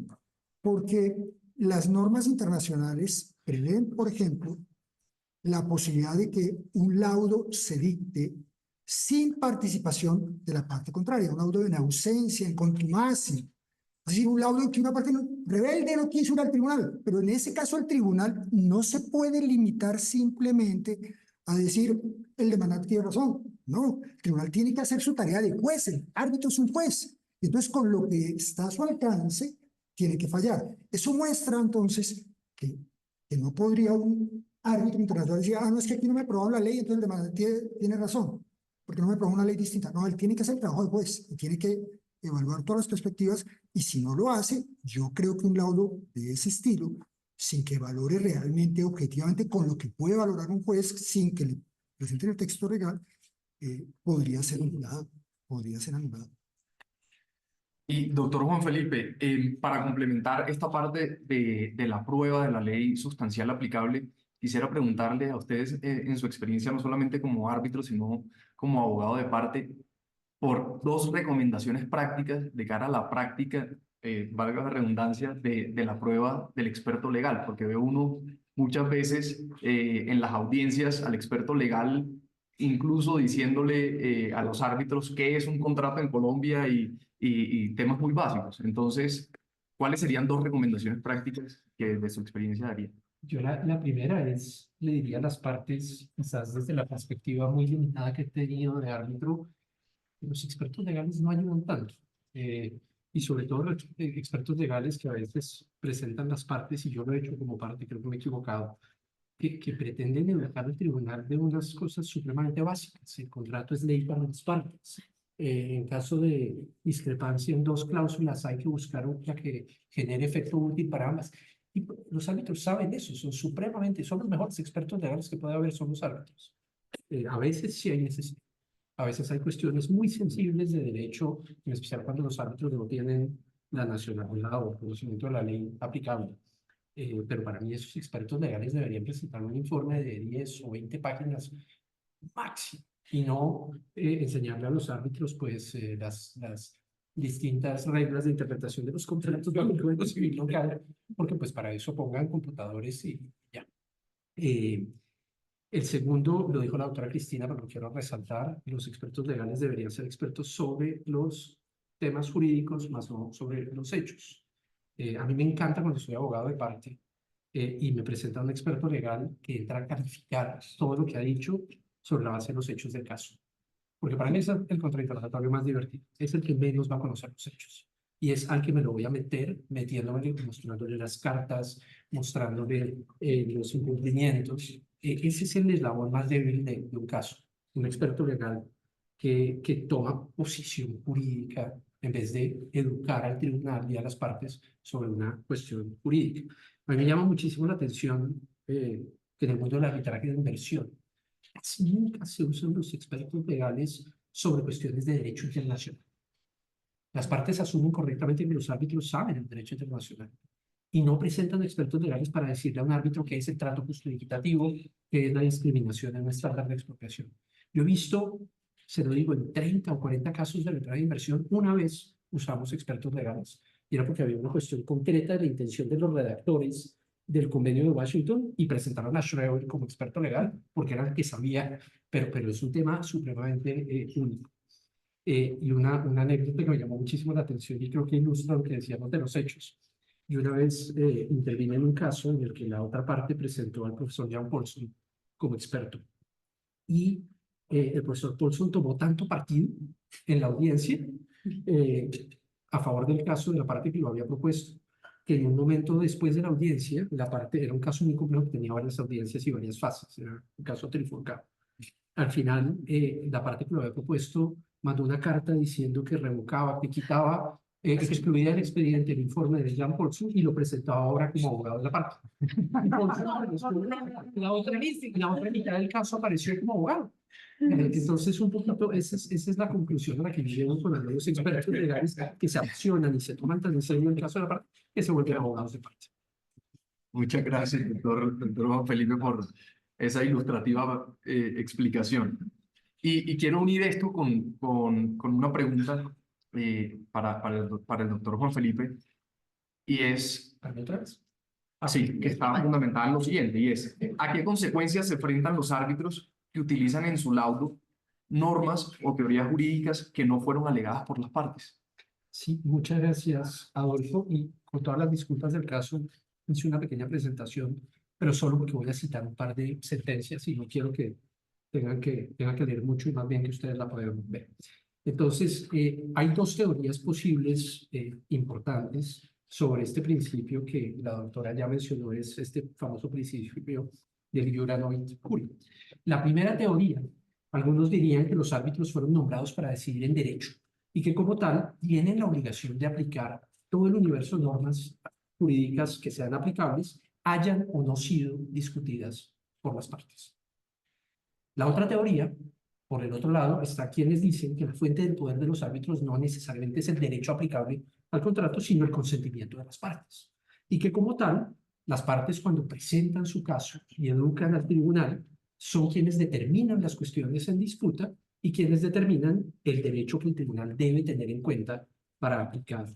porque las normas internacionales prevén, por ejemplo, la posibilidad de que un laudo se dicte sin participación de la parte contraria, un laudo en ausencia, en contumacia. Es decir, un laudo en que una parte rebelde no quiso ir al tribunal, pero en ese caso el tribunal no se puede limitar simplemente a decir el demandante tiene razón. No, el tribunal tiene que hacer su tarea de juez, el árbitro es un juez. Entonces, con lo que está a su alcance, tiene que fallar. Eso muestra entonces que no podría un árbitro internacional decir, no, es que aquí no me aprobaron la ley, entonces el demandante tiene razón, porque no me aprobó una ley distinta. No, él tiene que hacer el trabajo de juez, y tiene que evaluar todas las perspectivas, y si no lo hace, yo creo que un laudo de ese estilo, sin que valore realmente, objetivamente, con lo que puede valorar un juez, sin que le presente el texto legal, podría ser anulado, podría ser anulado. Y doctor Juan Felipe, para complementar esta parte de la prueba de la ley sustancial aplicable, quisiera preguntarle a ustedes en su experiencia, no solamente como árbitro, sino como abogado de parte, por dos recomendaciones prácticas de cara a la práctica, valga la redundancia, de la prueba del experto legal, porque ve uno muchas veces en las audiencias al experto legal incluso diciéndole a los árbitros qué es un contrato en Colombia y temas muy básicos. Entonces, ¿cuáles serían dos recomendaciones prácticas que de su experiencia daría? Yo la primera es, le diría a las partes, quizás desde la perspectiva muy limitada que he tenido de árbitro, los expertos legales no ayudan tanto. Y sobre todo los expertos legales que a veces presentan las partes, y yo lo he hecho como parte, creo que me he equivocado, que pretenden educar al tribunal de unas cosas supremamente básicas. El contrato es ley para las partes. En caso de discrepancia en dos cláusulas, hay que buscar una que genere efecto útil para ambas. Y los árbitros saben eso, son los mejores expertos legales que puede haber, son los árbitros. A veces sí hay necesidad. A veces hay cuestiones muy sensibles de derecho, en especial cuando los árbitros no tienen la nacionalidad o conocimiento de la ley aplicable. Pero para mí esos expertos legales deberían presentar un informe de 10 o 20 páginas máximo y no enseñarle a los árbitros pues las distintas reglas de interpretación de los contratos del Código Civil local, porque pues para eso pongan computadores y ya. El segundo, lo dijo la doctora Cristina, pero lo quiero resaltar, los expertos legales deberían ser expertos sobre los temas jurídicos, más no sobre los hechos. A mí me encanta cuando soy abogado de parte y me presenta un experto legal que entra a calificar todo lo que ha dicho sobre la base de los hechos del caso. Porque para mí es el contrainterrogatorio más divertido. Es el que menos va a conocer los hechos. Y es al que me lo voy a meter, metiéndome, mostrándole las cartas, mostrándole los incumplimientos. Ese es el eslabón más débil de un caso. Un experto legal que toma posición jurídica en vez de educar al tribunal y a las partes sobre una cuestión jurídica. A mí me llama muchísimo la atención que en el mundo del arbitraje de inversión casi nunca se usan los expertos legales sobre cuestiones de derecho internacional. Las partes asumen correctamente que los árbitros saben el derecho internacional y no presentan expertos legales para decirle a un árbitro qué es el trato justo y equitativo, qué es la discriminación en nuestra estándar de expropiación. Yo he visto, se lo digo, en 30 o 40 casos de arbitraje de inversión, una vez usamos expertos legales, y era porque había una cuestión concreta de la intención de los redactores del convenio de Washington y presentaron a Schroeder como experto legal, porque era el que sabía, pero es un tema supremamente único. Y una anécdota que me llamó muchísimo la atención y creo que ilustra lo que decíamos de los hechos. Y una vez intervine en un caso en el que la otra parte presentó al profesor Jan Paulson como experto. Y el profesor Paulson tomó tanto partido en la audiencia a favor del caso de la parte que lo había propuesto, que en un momento después de la audiencia, la parte era un caso muy complejo, tenía varias audiencias y varias fases, era un caso trifurcado. Al final, la parte que lo había propuesto mandó una carta diciendo que revocaba, que quitaba, excluía el expediente, el informe de Jan Paulson y lo presentaba ahora como abogado de la parte. La otra mitad del caso apareció como abogado. Entonces, un poquito, esa es la conclusión a la que llegan con los expertos legales que se apasionan y se toman tan en serio el caso de la parte que se vuelven abogados de parte. Muchas gracias, doctor Juan Felipe, por esa ilustrativa explicación. Y quiero unir esto con una pregunta para el doctor Juan Felipe, y es, ¿Otra vez? así, que está fundamental en lo siguiente, y es, ¿a qué consecuencias se enfrentan los árbitros que utilizan en su laudo normas o teorías jurídicas que no fueron alegadas por las partes? Sí, muchas gracias, Adolfo. Y con todas las disculpas del caso, hice una pequeña presentación, pero solo porque voy a citar un par de sentencias y no quiero que tengan que leer mucho y más bien que ustedes la puedan ver. Entonces, hay dos teorías posibles importantes sobre este principio que la doctora ya mencionó, es este famoso principio del iura novit curia. La primera teoría, algunos dirían que los árbitros fueron nombrados para decidir en derecho y que como tal tienen la obligación de aplicar todo el universo de normas jurídicas que sean aplicables, hayan o no sido discutidas por las partes. La otra teoría, por el otro lado, está quienes dicen que la fuente del poder de los árbitros no necesariamente es el derecho aplicable al contrato, sino el consentimiento de las partes. Y que como tal, las partes cuando presentan su caso y educan al tribunal, son quienes determinan las cuestiones en disputa y quienes determinan el derecho que el tribunal debe tener en cuenta para aplicar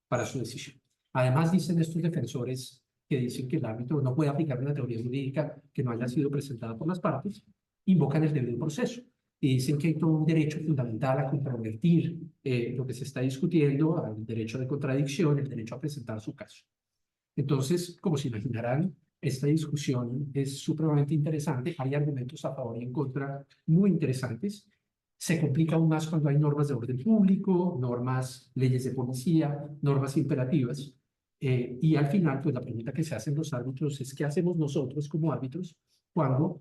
para su decisión. Además, dicen estos defensores que dicen que el árbitro no puede aplicar una teoría jurídica que no haya sido presentada por las partes, invocan el debido proceso y dicen que hay todo un derecho fundamental a controvertir lo que se está discutiendo, al derecho de contradicción, el derecho a presentar su caso. Entonces, como se imaginarán, esta discusión es supremamente interesante, hay argumentos a favor y en contra muy interesantes. Se complica aún más cuando hay normas de orden público, normas, leyes de policía, normas imperativas. Y al final, pues la pregunta que se hacen los árbitros es ¿qué hacemos nosotros como árbitros cuando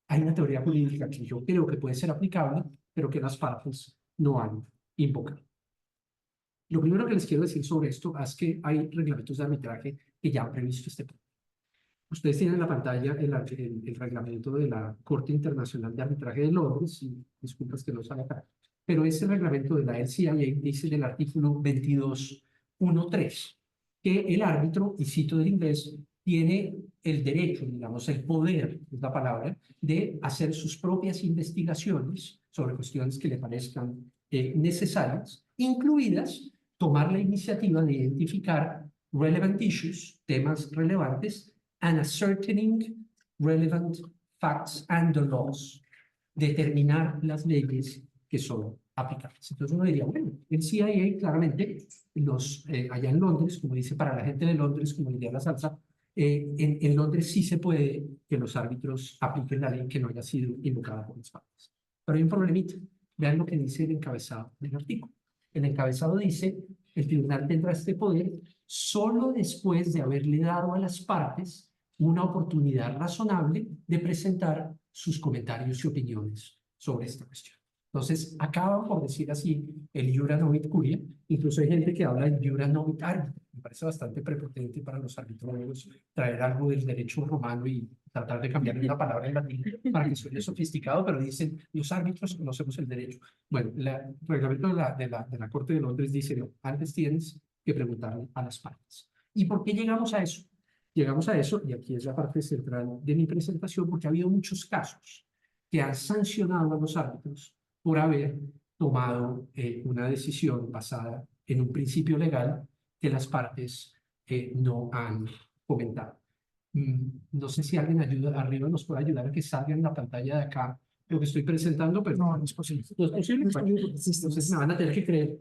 hay una teoría jurídica que yo creo que puede ser aplicable, pero que las partes no han invocado? Lo primero que les quiero decir sobre esto es que hay reglamentos de arbitraje que ya han previsto este punto. Ustedes tienen en la pantalla el reglamento de la Corte Internacional de Arbitraje de Londres, y disculpas que no sale acá, pero ese reglamento de la LCIA dice en el artículo 22.1.3 que el árbitro, y cito del inglés, tiene el derecho, digamos, el poder, es la palabra, de hacer sus propias investigaciones sobre cuestiones que le parezcan necesarias, incluidas tomar la iniciativa de identificar relevant issues, temas relevantes, and ascertaining relevant facts and the laws, determinar las leyes que son aplicables. Entonces uno diría, bueno, el CIA claramente, allá en Londres, como dice para la gente de Londres, como diría la salsa, en Londres sí se puede que los árbitros apliquen la ley que no haya sido invocada por las partes. Pero hay un problemita. Vean lo que dice el encabezado del artículo. El encabezado dice, el tribunal tendrá este poder solo después de haberle dado a las partes una oportunidad razonable de presentar sus comentarios y opiniones sobre esta cuestión. Entonces, acaban por decir así el iura novit curia, incluso hay gente que habla del iura novit arbitrum. Me parece bastante prepotente para los arbitrólogos traer algo del derecho romano y tratar de cambiar una palabra en latín para que suene sofisticado, pero dicen, los árbitros conocemos el derecho. Bueno, el reglamento de la Corte de Londres dice, no, antes tienes que preguntarle a las partes. ¿Y por qué llegamos a eso? Llegamos a eso, y aquí es la parte central de mi presentación, porque ha habido muchos casos que han sancionado a los árbitros por haber tomado una decisión basada en un principio legal que las partes no han comentado. No sé si alguien arriba nos puede ayudar a que salga en la pantalla de acá lo que estoy presentando, pero No, no es posible. ¿no es posible? No es Bueno, posible porque existe. entonces me van a tener que creer.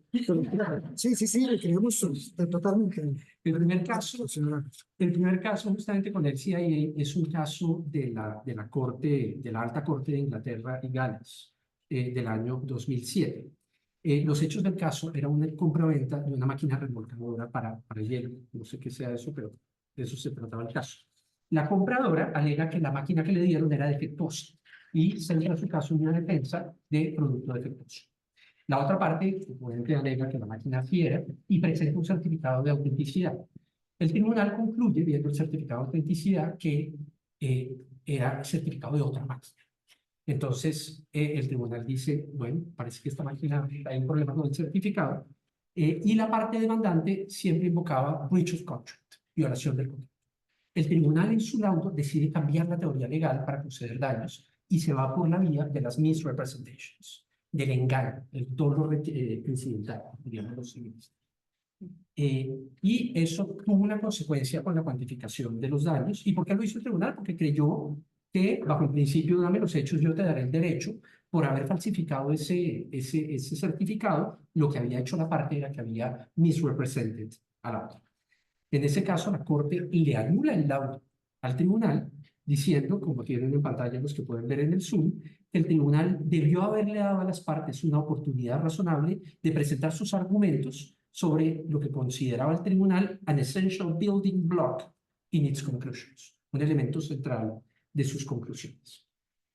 Sí, sí, sí, le creemos totalmente. El primer caso, Señora. el primer caso justamente con el CIA es un caso de la Corte, de la Alta Corte de Inglaterra y Gales del año 2007. Los hechos del caso era una compraventa de una máquina remolcadora para hielo. No sé qué sea eso, pero de eso se trataba el caso. La compradora alega que la máquina que le dieron era defectuosa y centra su caso en una defensa de producto defectuoso. La otra parte, obviamente, alega que la máquina fiera y presenta un certificado de autenticidad. El tribunal concluye, viendo el certificado de autenticidad, que era certificado de otra máquina. Entonces, el tribunal dice, bueno, parece que esta máquina hay un problema con el certificado, y la parte demandante siempre invocaba breach of contract, violación del contrato. El tribunal en su laudo decide cambiar la teoría legal para conceder daños y se va por la vía de las misrepresentations, del engaño, el dolo incidental, diríamos los civiles. Y eso tuvo una consecuencia con la cuantificación de los daños. ¿Y por qué lo hizo el tribunal? Porque creyó que bajo el principio dame los hechos, yo te daré el derecho. Por haber falsificado ese certificado, lo que había hecho la parte era que había misrepresented a la otra. En ese caso, la Corte le anula el laudo al tribunal, diciendo, como tienen en pantalla los que pueden ver en el Zoom, que el tribunal debió haberle dado a las partes una oportunidad razonable de presentar sus argumentos sobre lo que consideraba el tribunal an essential building block in its conclusions, un elemento central de sus conclusiones.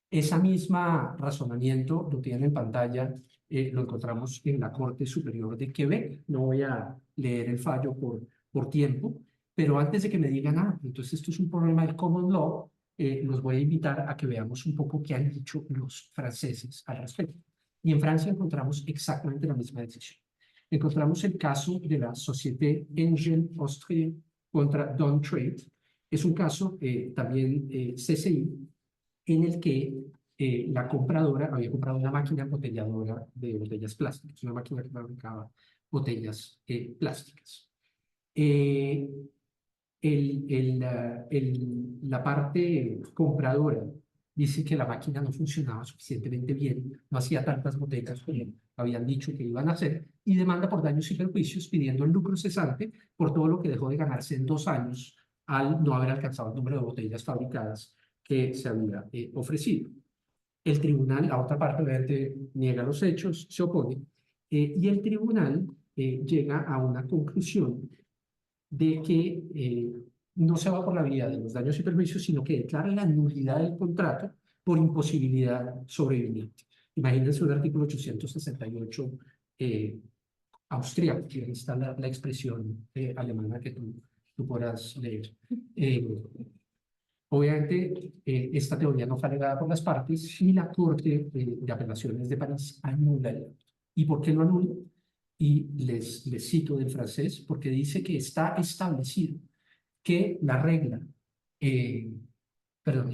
Ese mismo razonamiento lo tienen en pantalla, lo encontramos en la Corte Superior de Quebec. No voy a leer el fallo por tiempo, pero antes de que me digan, entonces esto es un problema del common law, los voy a invitar a que veamos un poco qué han dicho los franceses al respecto. Y en Francia encontramos exactamente la misma decisión. Encontramos el caso de la Société Engine Austria contra Don Trade. Es un caso también CCI, en el que la compradora había comprado una máquina embotelladora de botellas plásticas, una máquina que fabricaba botellas plásticas. La parte compradora dice que la máquina no funcionaba suficientemente bien, no hacía tantas botellas como habían dicho que iban a hacer, y demanda por daños y perjuicios pidiendo el lucro cesante por todo lo que dejó de ganarse en 2 años al no haber alcanzado el número de botellas fabricadas que se había ofrecido. El tribunal, la otra parte obviamente niega los hechos, se opone, y el tribunal llega a una conclusión de que no se va por la vía de los daños y perjuicios, sino que declara la nulidad del contrato por imposibilidad sobreviniente. Imagínense un artículo 868 austríaco, que está la expresión alemana que tú podrás leer. Obviamente, esta teoría no fue alegada por las partes y la Corte de Apelaciones de París anula el auto. ¿Y por qué lo anula? Y les cito del francés, porque dice que está establecido que la regla, perdón,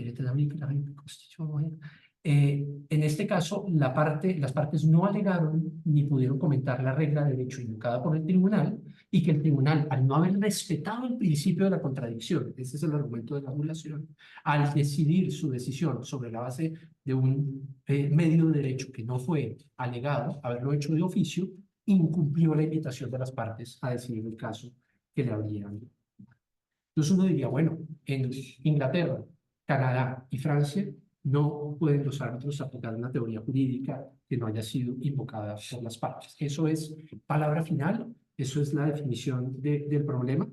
en este caso, las partes no alegaron ni pudieron comentar la regla de derecho invocada por el tribunal y que el tribunal, al no haber respetado el principio de la contradicción, ese es el argumento de la anulación, al decidir su decisión sobre la base de un medio de derecho que no fue alegado, haberlo hecho de oficio, incumplió la invitación de las partes a decidir el caso que le habrían. Entonces uno diría, bueno, en Inglaterra, Canadá y Francia no pueden los árbitros aplicar una teoría jurídica que no haya sido invocada por las partes. Eso es palabra final, eso es la definición del problema.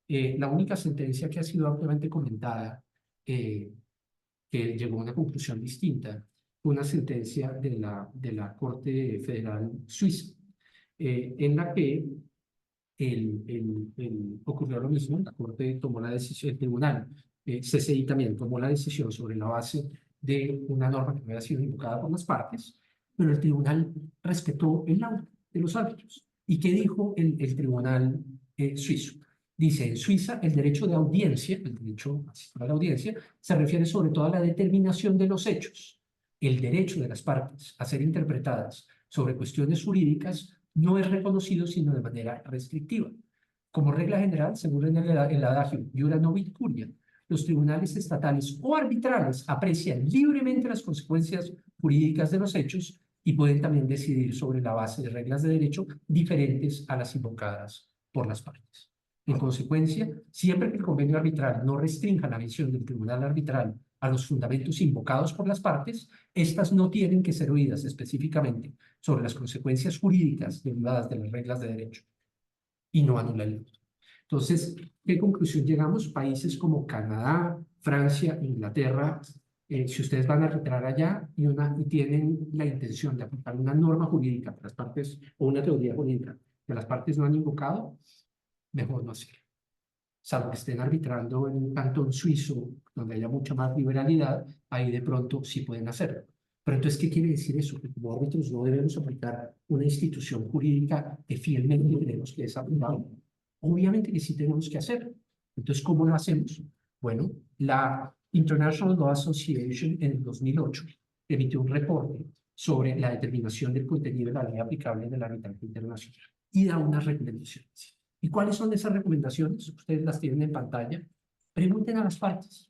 La única sentencia que ha sido ampliamente comentada, que llegó a una conclusión distinta, fue una sentencia de la Corte Federal Suiza, en la que ocurrió lo mismo. La Corte tomó la decisión, el tribunal CCI también tomó la decisión sobre la base de una norma que había sido invocada por las partes, pero el tribunal respetó el laudo de los árbitros. ¿Y qué dijo el tribunal suizo? Dice, en Suiza el derecho de audiencia, el derecho a la audiencia, se refiere sobre todo a la determinación de los hechos. El derecho de las partes a ser interpretadas sobre cuestiones jurídicas no es reconocido sino de manera restrictiva. Como regla general, según el adagio iura novit curia, los tribunales estatales o arbitrales aprecian libremente las consecuencias jurídicas de los hechos y pueden también decidir sobre la base de reglas de derecho diferentes a las invocadas por las partes. En consecuencia, siempre que el convenio arbitral no restrinja la visión del tribunal arbitral a los fundamentos invocados por las partes, estas no tienen que ser oídas específicamente sobre las consecuencias jurídicas derivadas de las reglas de derecho y no anula el auto. Entonces, ¿qué conclusión llegamos? Países como Canadá, Francia, Inglaterra, si ustedes van a arbitrar allá y tienen la intención de aplicar una norma jurídica para las partes o una teoría jurídica que las partes no han invocado, mejor no hacerlo. Salvo que estén arbitrando en un cantón suizo donde haya mucha más liberalidad, ahí de pronto sí pueden hacerlo. Pero entonces, ¿qué quiere decir eso? Que como árbitros no debemos aplicar una institución jurídica que fielmente creemos que es aplicable. Obviamente que sí tenemos que hacerlo. Entonces, ¿cómo lo hacemos? Bueno, la International Law Association en el 2008 emitió un reporte sobre la determinación del contenido de la ley aplicable en el arbitraje internacional y da unas recomendaciones. ¿Y cuáles son esas recomendaciones? Ustedes las tienen en pantalla. Pregunten a las partes.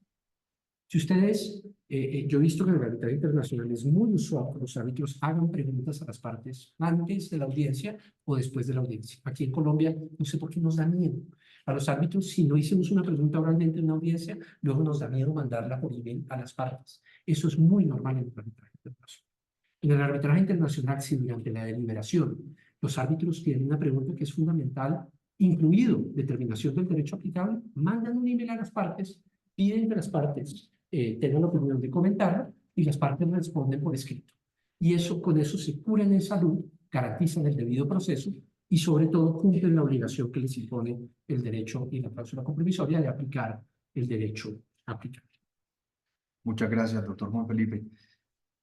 Si ustedes, yo he visto que en el arbitraje internacional es muy usual que los árbitros hagan preguntas a las partes antes de la audiencia o después de la audiencia. Aquí en Colombia, no sé por qué nos da miedo. A los árbitros, si no hicimos una pregunta oralmente en una audiencia, luego nos da miedo mandarla por email a las partes. Eso es muy normal en el arbitraje internacional. En el arbitraje internacional, si durante la deliberación los árbitros tienen una pregunta que es fundamental, incluido determinación del derecho aplicable, mandan un email a las partes, piden que las partes tengan la opinión de comentarla y las partes responden por escrito. Y eso, con eso se curan en salud, garantizan el debido proceso y sobre todo cumplen la obligación que les impone el derecho y la cláusula compromisoria de aplicar el derecho aplicable. Muchas gracias, doctor Juan Felipe.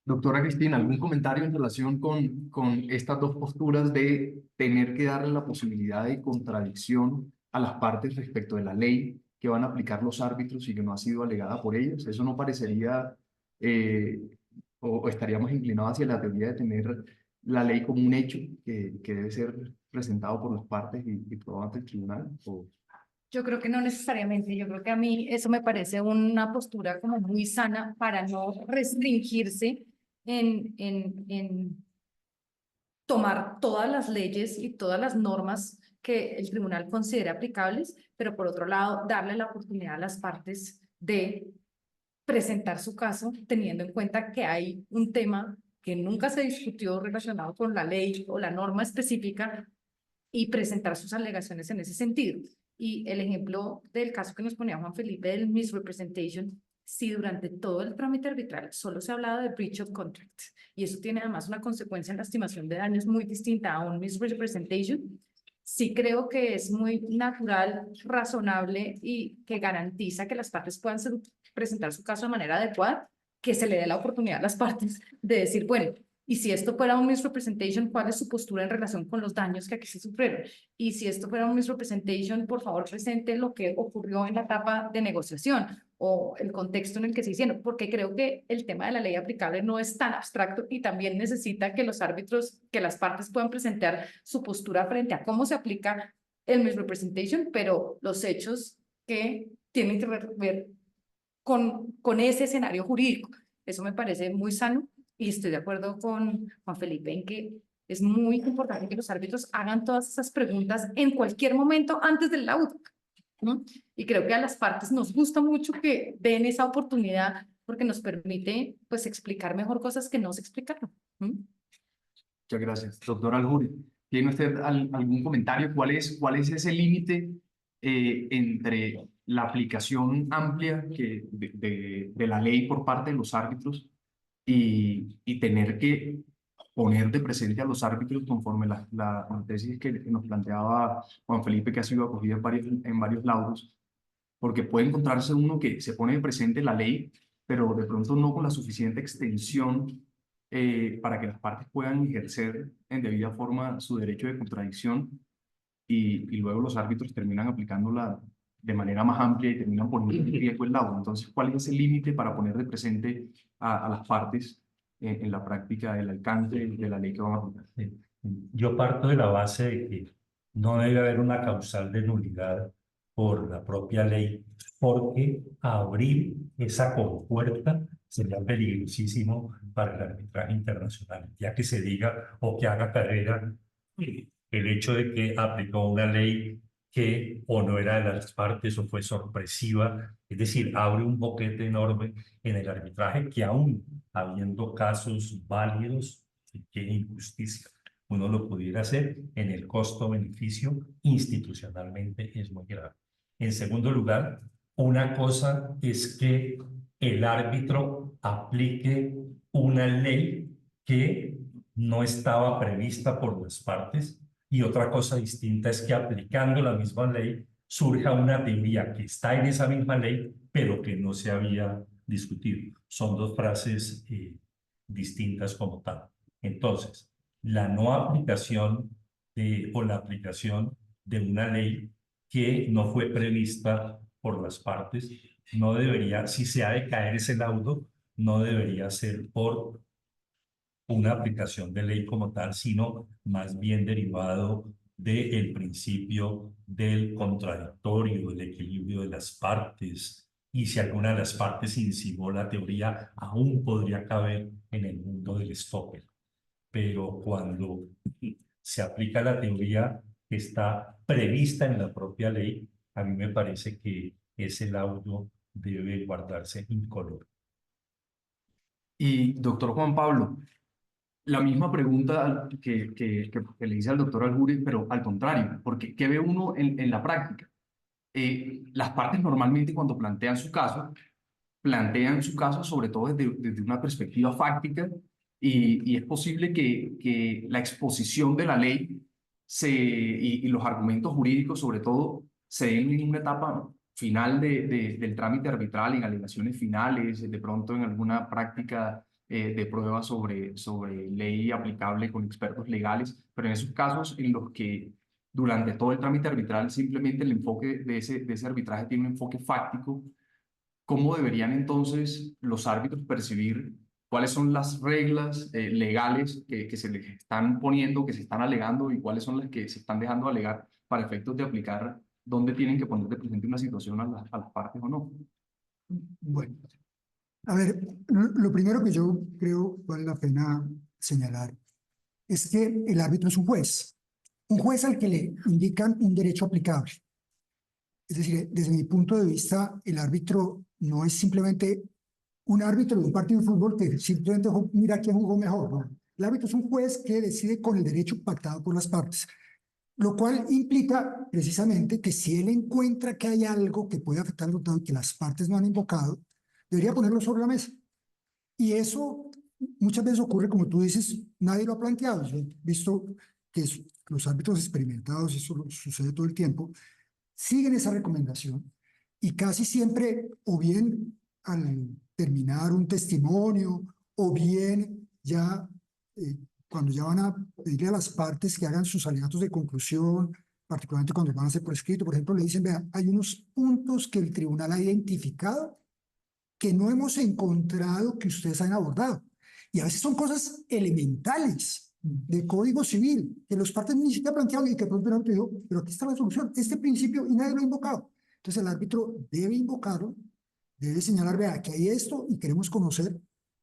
Doctora Cristina, ¿algún comentario en relación con estas dos posturas de tener que darle la posibilidad de contradicción a las partes respecto de la ley que van a aplicar los árbitros y que no ha sido alegada por ellos? ¿Eso no parecería o estaríamos inclinados hacia la teoría de tener la ley como un hecho que debe ser presentado por las partes y probado ante el tribunal? ¿O? Yo creo que no necesariamente, yo creo que a mí eso me parece una postura como muy sana para no restringirse en tomar todas las leyes y todas las normas que el tribunal considere aplicables, pero por otro lado, darle la oportunidad a las partes de presentar su caso, teniendo en cuenta que hay un tema que nunca se discutió relacionado con la ley o la norma específica y presentar sus alegaciones en ese sentido. Y el ejemplo del caso que nos ponía Juan Felipe del misrepresentation, si durante todo el trámite arbitral solo se ha hablado de breach of contract, y eso tiene además una consecuencia en la estimación de daños muy distinta a un misrepresentation, sí creo que es muy natural, razonable y que garantiza que las partes puedan presentar su caso de manera adecuada, que se le dé la oportunidad a las partes de decir, bueno, y si esto fuera un misrepresentation, ¿cuál es su postura en relación con los daños que aquí se sufrieron? Y si esto fuera un misrepresentation, por favor, presente lo que ocurrió en la etapa de negociación o el contexto en el que se hicieron, porque creo que el tema de la ley aplicable no es tan abstracto y también necesita que los árbitros, que las partes puedan presentar su postura frente a cómo se aplica el misrepresentation, pero los hechos que tienen que ver con ese escenario jurídico. Eso me parece muy sano. Y estoy de acuerdo con Juan Felipe en que es muy importante que los árbitros hagan todas esas preguntas en cualquier momento antes del laudo, ¿no? Y creo que a las partes nos gusta mucho que den esa oportunidad porque nos permite pues explicar mejor cosas que no se explicaron. Muchas gracias. Doctor Aljuri, ¿tiene usted algún comentario? ¿Cuál es ese límite entre la aplicación amplia de la ley por parte de los árbitros y tener que poner de presente a los árbitros conforme la tesis que nos planteaba Juan Felipe, que ha sido acogida en varios laudos, porque puede encontrarse uno que se pone presente la ley, pero de pronto no con la suficiente extensión para que las partes puedan ejercer en debida forma su derecho de contradicción y luego los árbitros terminan aplicándola de manera más amplia y terminan poniendo en riesgo el laudo. Entonces, ¿cuál es ese límite para poner de presente a las partes en la práctica del alcance de la ley que van a aplicar? Yo parto de la base de que no debe haber una causal de nulidad por la propia ley, porque abrir esa compuerta sería peligrosísimo para el arbitraje internacional, ya que se diga o que haga carrera el hecho de que aplicó una ley que o no era de las partes o fue sorpresiva, es decir, abre un boquete enorme en el arbitraje que aún habiendo casos válidos, qué injusticia uno lo pudiera hacer, en el costo-beneficio institucionalmente es muy grave. En segundo lugar, una cosa es que el árbitro aplique una ley que no estaba prevista por las partes, y otra cosa distinta es que aplicando la misma ley surja una teoría que está en esa misma ley, pero que no se había discutido. Son dos frases distintas como tal. Entonces, la no aplicación o la aplicación de una ley que no fue prevista por las partes no debería, si se ha de caer ese laudo, no debería ser por una aplicación de ley como tal, sino más bien derivado del principio del contradictorio, del equilibrio de las partes. Y si alguna de las partes insinuó la teoría, aún podría caber en el mundo del stopper. Pero cuando se aplica la teoría que está prevista en la propia ley, a mí me parece que ese laudo debe guardarse incoloro. Y doctor Juan Pablo, la misma pregunta que le hice al doctor Albures, pero al contrario, porque ¿qué ve uno en la práctica? Las partes normalmente cuando plantean su caso sobre todo desde una perspectiva fáctica y es posible que la exposición de la ley y los argumentos jurídicos sobre todo se den en una etapa final del trámite arbitral, en alegaciones finales, de pronto en alguna práctica de prueba sobre ley aplicable con expertos legales, pero en esos casos en los que durante todo el trámite arbitral simplemente el enfoque de ese arbitraje tiene un enfoque fáctico. ¿Cómo deberían entonces los árbitros percibir cuáles son las reglas legales que se les están poniendo, que se están alegando y cuáles son las que se están dejando alegar para efectos de aplicar dónde tienen que poner de presente una situación a las partes o no? Bueno, a ver, lo primero que yo creo vale la pena señalar es que el árbitro es un juez al que le indican un derecho aplicable. Es decir, desde mi punto de vista, el árbitro no es simplemente un árbitro de un partido de fútbol que simplemente mira quién jugó mejor. ¿No? El árbitro es un juez que decide con el derecho pactado por las partes, lo cual implica precisamente que si él encuentra que hay algo que puede afectar el resultado y que las partes no han invocado, debería ponerlo sobre la mesa. Y eso muchas veces ocurre, como tú dices, nadie lo ha planteado. Yo he visto que los árbitros experimentados, eso sucede todo el tiempo, siguen esa recomendación y casi siempre, o bien al terminar un testimonio, o bien ya cuando ya van a pedirle a las partes que hagan sus alegatos de conclusión, particularmente cuando van a ser por escrito, por ejemplo, le dicen, vea, hay unos puntos que el tribunal ha identificado que no hemos encontrado que ustedes han abordado. Y a veces son cosas elementales de código civil, que los partes ni siquiera plantearon y que pronto el árbitro dijo, pero aquí está la solución, este principio, y nadie lo ha invocado. Entonces el árbitro debe invocarlo, debe señalar, vea, que hay esto y queremos conocer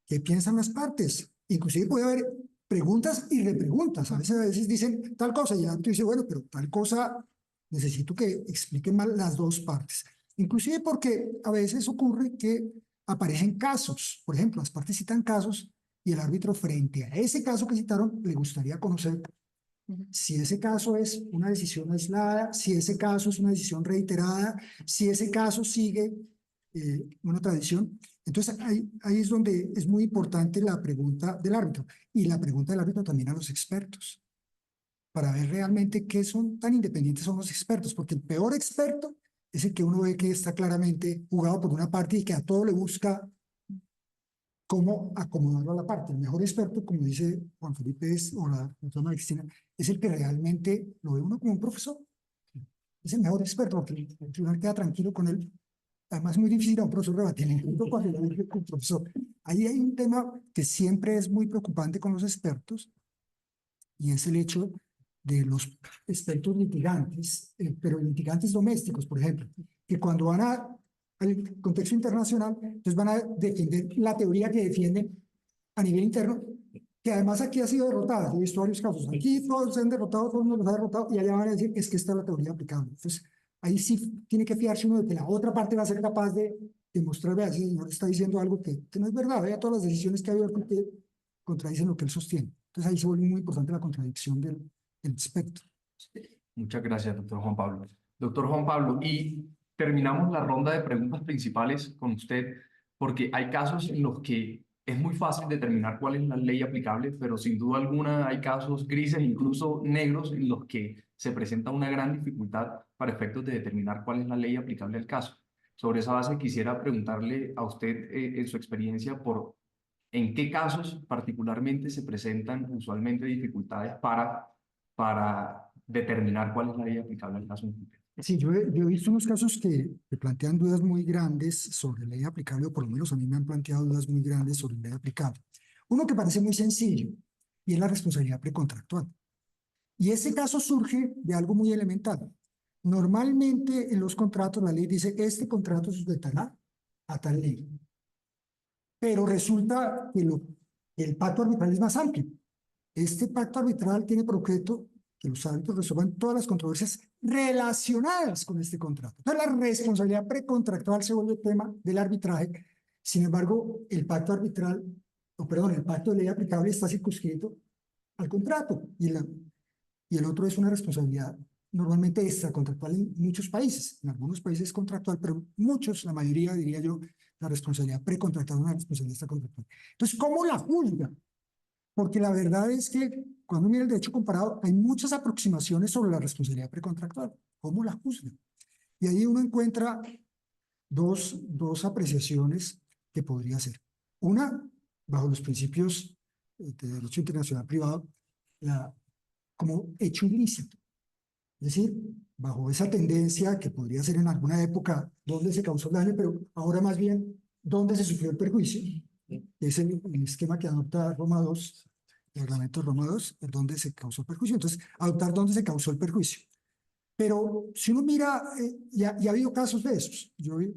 qué piensan las partes. Inclusive puede haber preguntas y repreguntas. A veces dicen tal cosa y el árbitro dice, bueno, pero tal cosa necesito que expliquen mal las dos partes. Inclusive porque a veces ocurre que aparecen casos. Por ejemplo, las partes citan casos y el árbitro frente a ese caso que citaron le gustaría conocer si ese caso es una decisión aislada, si ese caso es una decisión reiterada, si ese caso sigue una tradición. Entonces ahí es donde es muy importante la pregunta del árbitro y la pregunta del árbitro también a los expertos para ver realmente qué son tan independientes son los expertos, porque el peor experto es el que uno ve que está claramente jugado por una parte y que a todo le busca cómo acomodarlo a la parte. El mejor experto, como dice Juan Felipe o la doctora María Cristina, es el que realmente lo ve uno como un profesor. Es el mejor experto porque el tribunal queda tranquilo con él. Además, es muy difícil a un profesor rebatirle. Cuando yo digo que un profesor. Ahí hay un tema que siempre es muy preocupante con los expertos y es el hecho de los expertos litigantes, pero litigantes domésticos, por ejemplo, que cuando van al contexto internacional, entonces van a defender la teoría que defienden a nivel interno, que además aquí ha sido derrotada. Yo he visto varios casos. Aquí todos se han derrotado, todo el mundo los ha derrotado, y allá van a decir, es que esta es la teoría aplicable. Entonces, ahí sí tiene que fiarse uno de que la otra parte va a ser capaz de demostrar, vea, ese señor está diciendo algo que no es verdad, vea todas las decisiones que ha habido que contradicen lo que él sostiene. Entonces ahí se vuelve muy importante la contradicción del espectro. Muchas gracias, doctor Juan Pablo. Doctor Juan Pablo, y terminamos la ronda de preguntas principales con usted, porque hay casos en los que es muy fácil determinar cuál es la ley aplicable, pero sin duda alguna hay casos grises, incluso negros, en los que se presenta una gran dificultad para efectos de determinar cuál es la ley aplicable al caso. Sobre esa base quisiera preguntarle a usted, en su experiencia, por en qué casos particularmente se presentan usualmente dificultades para determinar cuál es la ley aplicable al caso en concreto. Sí, yo he visto unos casos que plantean dudas muy grandes sobre ley aplicable, o por lo menos a mí me han planteado dudas muy grandes sobre ley aplicable. Uno que parece muy sencillo, y es la responsabilidad precontractual. Y ese caso surge de algo muy elemental. Normalmente en los contratos la ley dice, este contrato sujetará a tal ley. Pero resulta que el pacto arbitral es más amplio. Este pacto arbitral tiene por objeto que los árbitros resuelvan todas las controversias relacionadas con este contrato. Entonces, la responsabilidad precontractual se vuelve tema del arbitraje. Sin embargo, el pacto arbitral, o perdón, el pacto de ley aplicable está circunscrito al contrato y el otro es una responsabilidad normalmente extracontractual en muchos países. En algunos países es contractual, pero muchos, la mayoría, diría yo, la responsabilidad precontractual es una responsabilidad extracontractual. Entonces, ¿cómo la juzga? Porque la verdad es que cuando mira el derecho comparado, hay muchas aproximaciones sobre la responsabilidad precontractual. ¿Cómo la juzga? Y ahí uno encuentra dos apreciaciones que podría hacer. Una, bajo los principios de derecho internacional privado, como hecho ilícito. Es decir, bajo esa tendencia que podría ser en alguna época donde se causó el daño, pero ahora más bien donde se sufrió el perjuicio. Es el esquema que adopta Roma II, el reglamento Roma II, es donde se causó el perjuicio. Entonces, adoptar donde se causó el perjuicio. Pero si uno mira, ya ha habido casos de esos. Yo he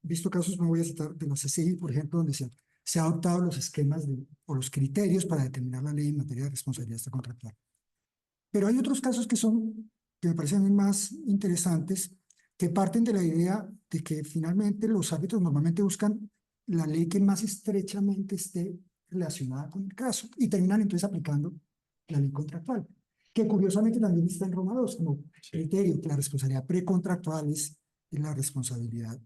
visto casos, no voy a citar, de la CCI, por ejemplo, donde se han adoptado los esquemas o los criterios para determinar la ley en materia de responsabilidad extracontractual. Pero hay otros casos que me parecen más interesantes, que parten de la idea de que finalmente los árbitros normalmente buscan la ley que más estrechamente esté relacionada con el caso y terminan entonces aplicando la ley contractual, que curiosamente también está en Roma II como criterio, que la responsabilidad precontractual es la responsabilidad,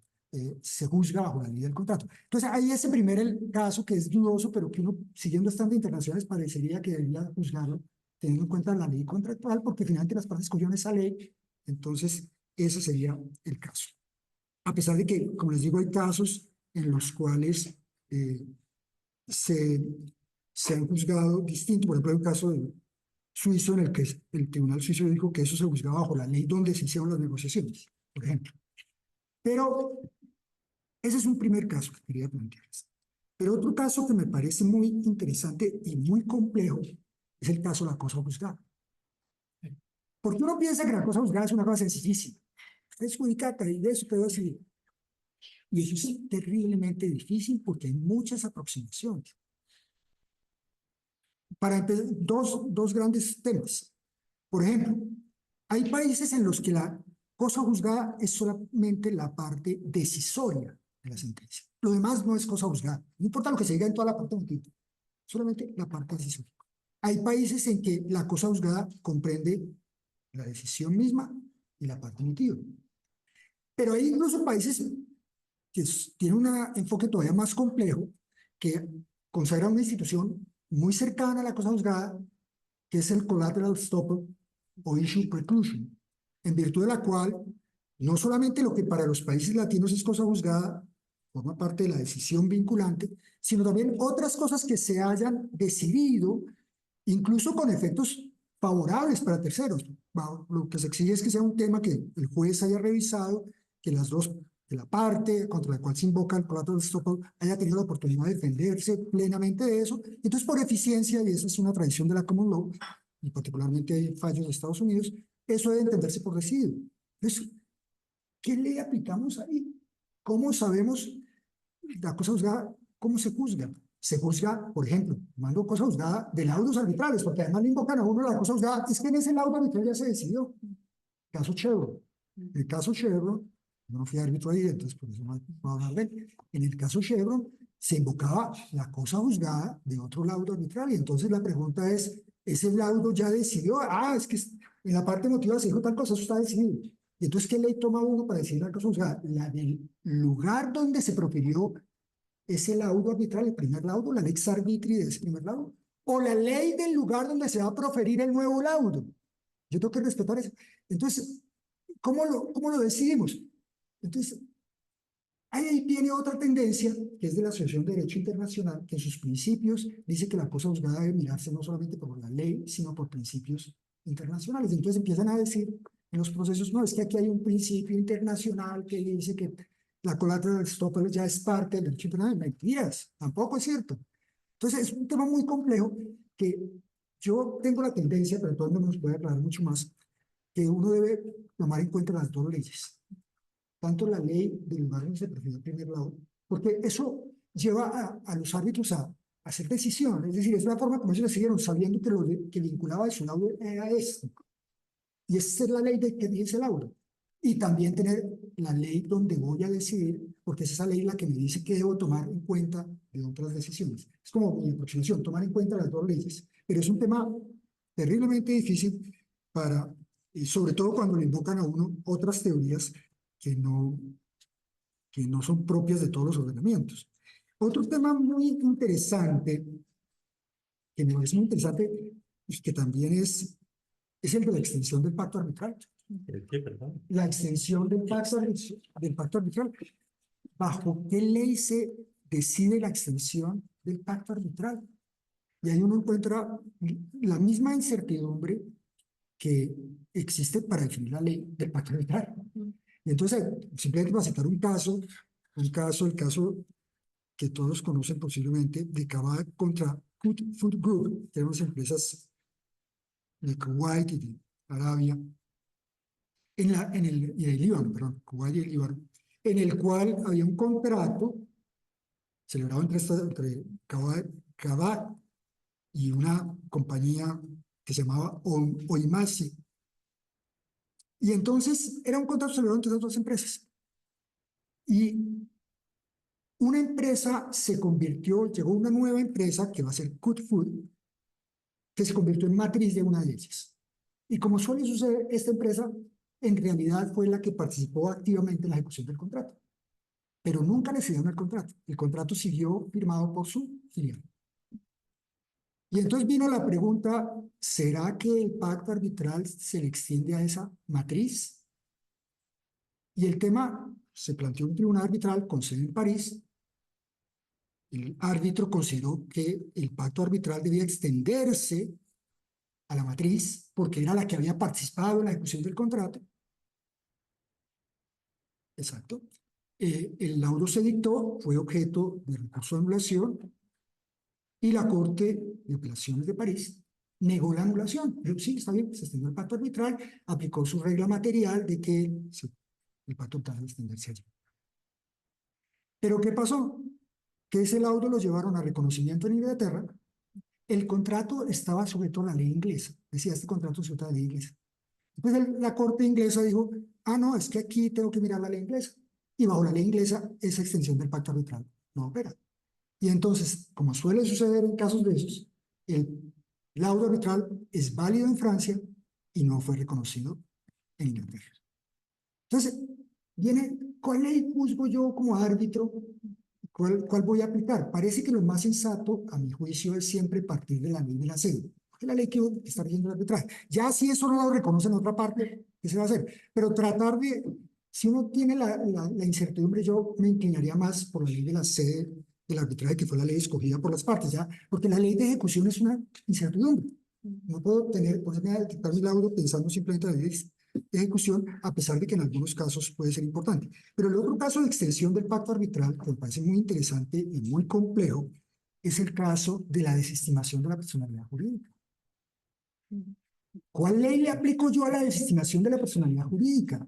se juzga bajo la ley del contrato. Entonces hay ese primer caso que es dudoso, pero que uno, siguiendo estándares internacionales, parecería que debería juzgarlo teniendo en cuenta la ley contractual, porque finalmente las partes escogieron esa ley, entonces ese sería el caso. A pesar de que, como les digo, hay casos en los cuales se han juzgado distinto. Por ejemplo, hay un caso suizo en el que el tribunal suizo dijo que eso se juzgaba bajo la ley donde se hicieron las negociaciones, por ejemplo. Pero ese es un primer caso que quería plantearles. Pero otro caso que me parece muy interesante y muy complejo es el caso de la cosa juzgada. Porque uno piensa que la cosa juzgada es una cosa sencillísima. Es judicata y de eso puedo decir. Y eso es terriblemente difícil porque hay muchas aproximaciones. Para empezar, dos grandes temas. Por ejemplo, hay países en los que la cosa juzgada es solamente la parte decisoria de la sentencia. Lo demás no es cosa juzgada. No importa lo que se diga en toda la parte motiva, solamente la parte decisoria. Hay países en que la cosa juzgada comprende la decisión misma y la parte motiva. Pero hay incluso países que tienen un enfoque todavía más complejo, que consagran una institución muy cercana a la cosa juzgada, que es el collateral estoppel o issue preclusion, en virtud de la cual no solamente lo que para los países latinos es cosa juzgada, forma parte de la decisión vinculante, sino también otras cosas que se hayan decidido, incluso con efectos favorables para terceros. Lo que se exige es que sea un tema que el juez haya revisado, que que la parte contra la cual se invoca el Tratado de Estocolmo haya tenido la oportunidad de defenderse plenamente de eso. Entonces, por eficiencia, y esa es una tradición de la common law, y particularmente hay fallos de Estados Unidos, eso debe entenderse por residuo. Entonces, ¿qué ley aplicamos ahí? ¿Cómo sabemos la cosa juzgada? ¿Cómo se juzga? Se juzga, por ejemplo, mando cosa juzgada de laudos arbitrales, porque además le invocan a uno la cosa juzgada. Es que en ese laudo arbitral ya se decidió. Caso Chevron. El caso Chevron, yo no fui árbitro ahí, entonces por eso no puedo hablar de él. En el caso Chevron se invocaba la cosa juzgada de otro laudo arbitral, y entonces la pregunta es, ¿ese laudo ya decidió? Ah, es que en la parte emotiva se dijo tal cosa, eso está decidido. Y entonces, ¿qué ley toma uno para decir la cosa juzgada? La del lugar donde se profirió ese laudo arbitral, el primer laudo, la lex arbitri de ese primer laudo, o la ley del lugar donde se va a proferir el nuevo laudo. Yo tengo que respetar eso. Entonces, ¿cómo lo decidimos? Entonces, ahí viene otra tendencia, que es de la Asociación de Derecho Internacional, que en sus principios dice que la cosa juzgada debe mirarse no solamente por la ley, sino por principios internacionales. Entonces empiezan a decir en los procesos, no, es que aquí hay un principio internacional que dice que la collateral estoppel ya es parte del derecho internacional. Mentiras, tampoco es cierto. Entonces es un tema muy complejo que yo tengo la tendencia, pero todo el mundo nos puede aclarar mucho más, que uno debe tomar en cuenta las dos leyes, tanto la ley del lugar donde se prefirió el primer laudo, porque eso lleva a los árbitros a hacer decisiones, es decir, es una forma como ellos decidieron, sabiendo que lo que vinculaba a su laudo era esto, y esa es la ley de que dice el laudo, y también tener la ley donde voy a decidir, porque es esa ley la que me dice que debo tomar en cuenta de otras decisiones. Es como mi aproximación, tomar en cuenta las dos leyes, pero es un tema terriblemente difícil para, y sobre todo cuando le invocan a uno otras teorías que no son propias de todos los ordenamientos. Otro tema muy interesante, que me parece muy interesante, y que también es el de la extensión del pacto arbitral. ¿El qué, perdón? La extensión del pacto arbitral. ¿Bajo qué ley se decide la extensión del pacto arbitral? Y ahí uno encuentra la misma incertidumbre que existe para definir la ley del pacto arbitral. Y entonces, simplemente para citar un caso, el caso que todos conocen posiblemente, de Kavak contra Food Group, que eran unas empresas de Kuwait y de Arabia, y de Líbano, perdón, Kuwait y el Líbano, en el cual había un contrato celebrado entre Kavak y una compañía que se llamaba Oimasi. Y entonces era un contrato celebrado entre las dos empresas. Y una empresa llegó una nueva empresa que va a ser Good Food, que se convirtió en matriz de una de ellas. Y como suele suceder, esta empresa en realidad fue la que participó activamente en la ejecución del contrato, pero nunca le cedieron el contrato. El contrato siguió firmado por su filial. Y entonces vino la pregunta, ¿será que el pacto arbitral se le extiende a esa matriz? Y el tema se planteó en un tribunal arbitral con sede en París. El árbitro consideró que el pacto arbitral debía extenderse a la matriz porque era la que había participado en la ejecución del contrato. Exacto. El laudo se dictó, fue objeto de recurso de anulación y la Corte de Apelaciones de París negó la anulación. Dijo, sí, está bien, se extendió el pacto arbitral, aplicó su regla material de que el pacto arbitral debe extenderse allí. ¿Pero qué pasó? Que ese laudo lo llevaron a reconocimiento en Inglaterra. El contrato estaba sujeto a la ley inglesa. Decía, este contrato es sujeto a la ley inglesa. Entonces la corte inglesa dijo, ah, no, es que aquí tengo que mirar la ley inglesa. Y bajo la ley inglesa, esa extensión del pacto arbitral no opera. Y entonces, como suele suceder en casos de esos, el laudo arbitral es válido en Francia y no fue reconocido en Inglaterra. Entonces, viene, ¿cuál ley juzgo yo como árbitro? ¿Cuál voy a aplicar? Parece que lo más sensato, a mi juicio, es siempre partir de la ley de la sede, porque es la ley que está rigiendo el arbitraje. Ya si eso no lo reconoce en otra parte, ¿qué se va a hacer? Pero tratar de Si uno tiene la incertidumbre, yo me inclinaría más por la ley de la sede del arbitraje, que fue la ley escogida por las partes, ¿ya? Porque la ley de ejecución es una incertidumbre. No puedo ponerme a quitar mi laudo pensando simplemente en la ley de ejecución, a pesar de que en algunos casos puede ser importante. Pero el otro caso de extensión del pacto arbitral, que me parece muy interesante y muy complejo, es el caso de la desestimación de la personalidad jurídica. ¿Cuál ley le aplico yo a la desestimación de la personalidad jurídica?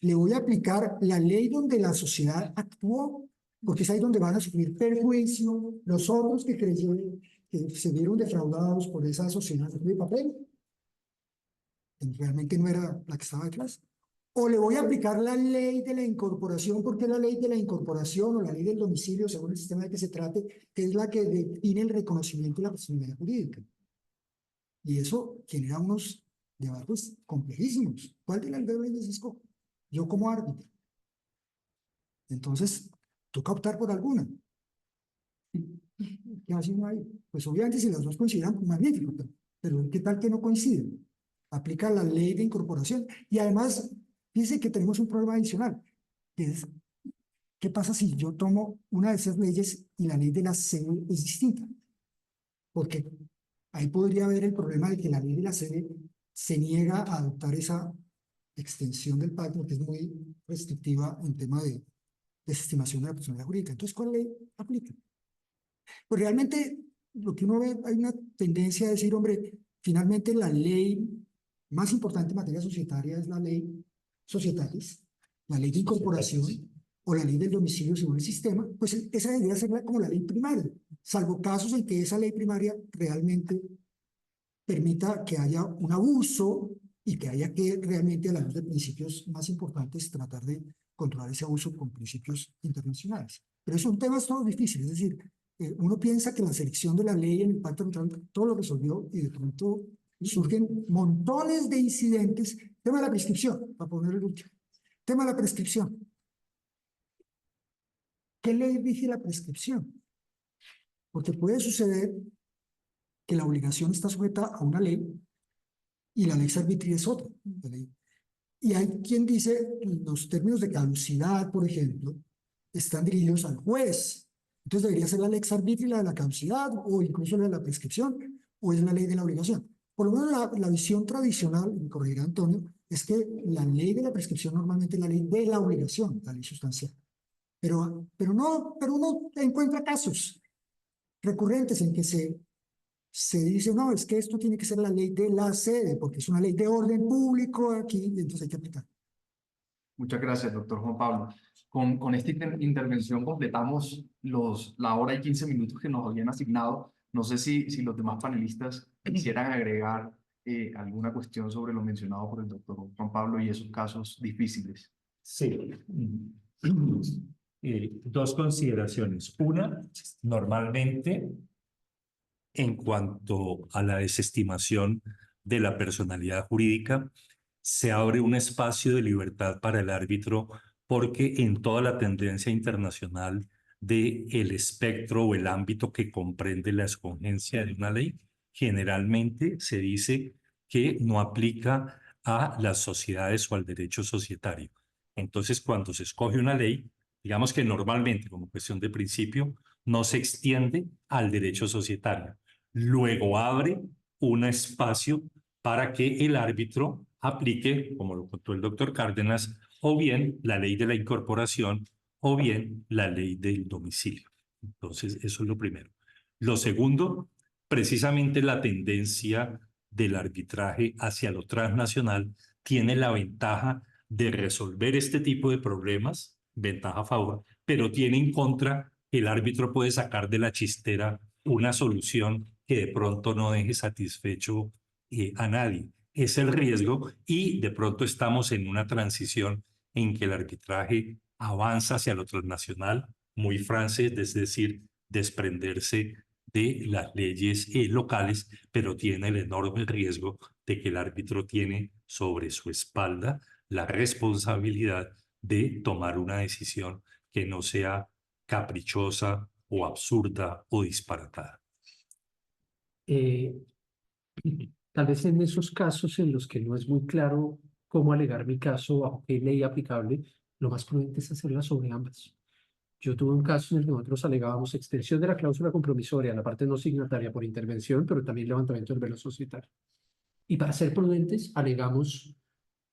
Le voy a aplicar la ley donde la sociedad actuó, porque es ahí donde van a sufrir perjuicio los otros que creyeron que se vieron defraudados por esa sociedad de papel, que realmente no era la que estaba detrás. O le voy a aplicar la ley de la incorporación, porque la ley de la incorporación o la ley del domicilio, según el sistema de que se trate, que es la que define el reconocimiento de la personalidad jurídica. Y eso genera unos debates complejísimos. ¿Cuál de las dos leyes escojo? Yo como árbitro. Entonces, toca optar por alguna. ¿Qué hace uno ahí? Pues obviamente si las dos coincidan, pues magnífico, pero ¿qué tal que no coinciden? Aplica la ley de incorporación. Y además, fíjense que tenemos un problema adicional, que es, ¿qué pasa si yo tomo una de esas leyes y la ley de la sede es distinta? Porque ahí podría haber el problema de que la ley de la sede se niega a adoptar esa extensión del pacto, que es muy restrictiva en tema de desestimación de la personalidad jurídica. Entonces, ¿cuál ley aplica? Pues realmente lo que uno ve, hay una tendencia a decir, hombre, finalmente la ley más importante en materia societaria es la ley societatis, la ley de incorporación o la ley del domicilio según el sistema, pues esa debería ser como la ley primaria, salvo casos en que esa ley primaria realmente permita que haya un abuso y que haya que realmente, a la luz de principios más importantes, tratar de controlar ese abuso con principios internacionales. Pero son temas todos difíciles, es decir, uno piensa que la selección de la ley en el pacto arbitral todo lo resolvió y de pronto surgen montones de incidentes. Tema de la prescripción, para poner el último. Tema de la prescripción. ¿Qué ley rige la prescripción? Porque puede suceder que la obligación está sujeta a una ley y la lex arbitri es otra. Y hay quien dice los términos de caducidad, por ejemplo, están dirigidos al juez. Entonces debería ser la lex arbitri la de la caducidad o incluso la de la prescripción o es la ley de la obligación. Por lo menos la visión tradicional, me corregirá Antonio, es que la ley de la prescripción normalmente es la ley de la obligación, la ley sustancial. Pero uno encuentra casos recurrentes en que se dice, no, es que esto tiene que ser la ley de la sede, porque es una ley de orden público aquí, y entonces hay que aplicar. Muchas gracias, doctor Juan Pablo. Con esta intervención completamos la hora y 15 minutos que nos habían asignado. No sé si los demás panelistas quisieran agregar alguna cuestión sobre lo mencionado por el doctor Juan Pablo y esos casos difíciles. Sí. Dos consideraciones. Una, normalmente, en cuanto a la desestimación de la personalidad jurídica, se abre un espacio de libertad para el árbitro porque en toda la tendencia internacional del espectro o el ámbito que comprende la escogencia de una ley, generalmente se dice que no aplica a las sociedades o al derecho societario. Entonces, cuando se escoge una ley, digamos que normalmente, como cuestión de principio, no se extiende al derecho societario. Luego abre un espacio para que el árbitro aplique, como lo contó el doctor Cárdenas, o bien la ley de la incorporación o bien la ley del domicilio. Entonces, eso es lo primero. Lo segundo, precisamente la tendencia del arbitraje hacia lo transnacional tiene la ventaja de resolver este tipo de problemas, ventaja a favor, pero tiene en contra que el árbitro puede sacar de la chistera una solución que de pronto no deje satisfecho a nadie. Es el riesgo y de pronto estamos en una transición en que el arbitraje avanza hacia lo transnacional, muy francés, es decir, desprenderse de las leyes locales, pero tiene el enorme riesgo de que el árbitro tiene sobre su espalda la responsabilidad de tomar una decisión que no sea caprichosa o absurda o disparatada. Tal vez en esos casos en los que no es muy claro cómo alegar mi caso, bajo qué ley aplicable, lo más prudente es hacerla sobre ambas. Yo tuve un caso en el que nosotros alegábamos extensión de la cláusula compromisoria a la parte no signataria por intervención, pero también levantamiento del velo societario. Y para ser prudentes, alegamos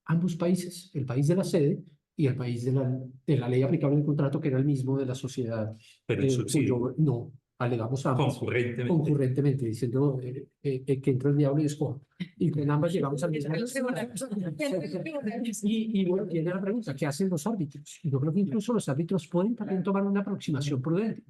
ambos países, el país de la sede y el país de la ley aplicable al contrato, que era el mismo de la sociedad. Pero en subsidio, No, alegamos ambos concurrentemente. concurrentemente, diciendo que entra el diablo y escoja. Y con ambas llegamos al mismo. Y bueno, viene la pregunta, ¿qué hacen los árbitros? Y yo creo que incluso los árbitros pueden también tomar una aproximación prudente.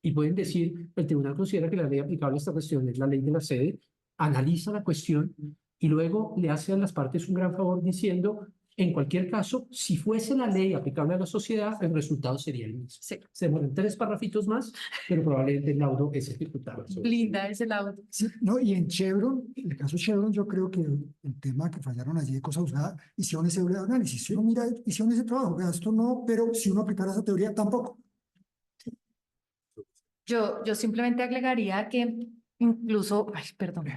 Y pueden decir, el tribunal considera que la ley aplicable a esta cuestión es la ley de la sede, analiza la cuestión y luego le hace a las partes un gran favor diciendo, en cualquier caso, si fuese la ley aplicable a la sociedad, el resultado sería el mismo. Sí. Se demoran 3 párrafitos más, pero probablemente el laudo es ejecutado. Blinda ese laudo. Sí, no, y en Chevron, en el caso Chevron, yo creo que el tema que fallaron allí de cosa juzgada, hicieron ese doble análisis. Si uno mira, hicieron ese trabajo, vea, esto no, pero si uno aplicara esa teoría, tampoco. Yo simplemente agregaría que incluso, ay, perdón,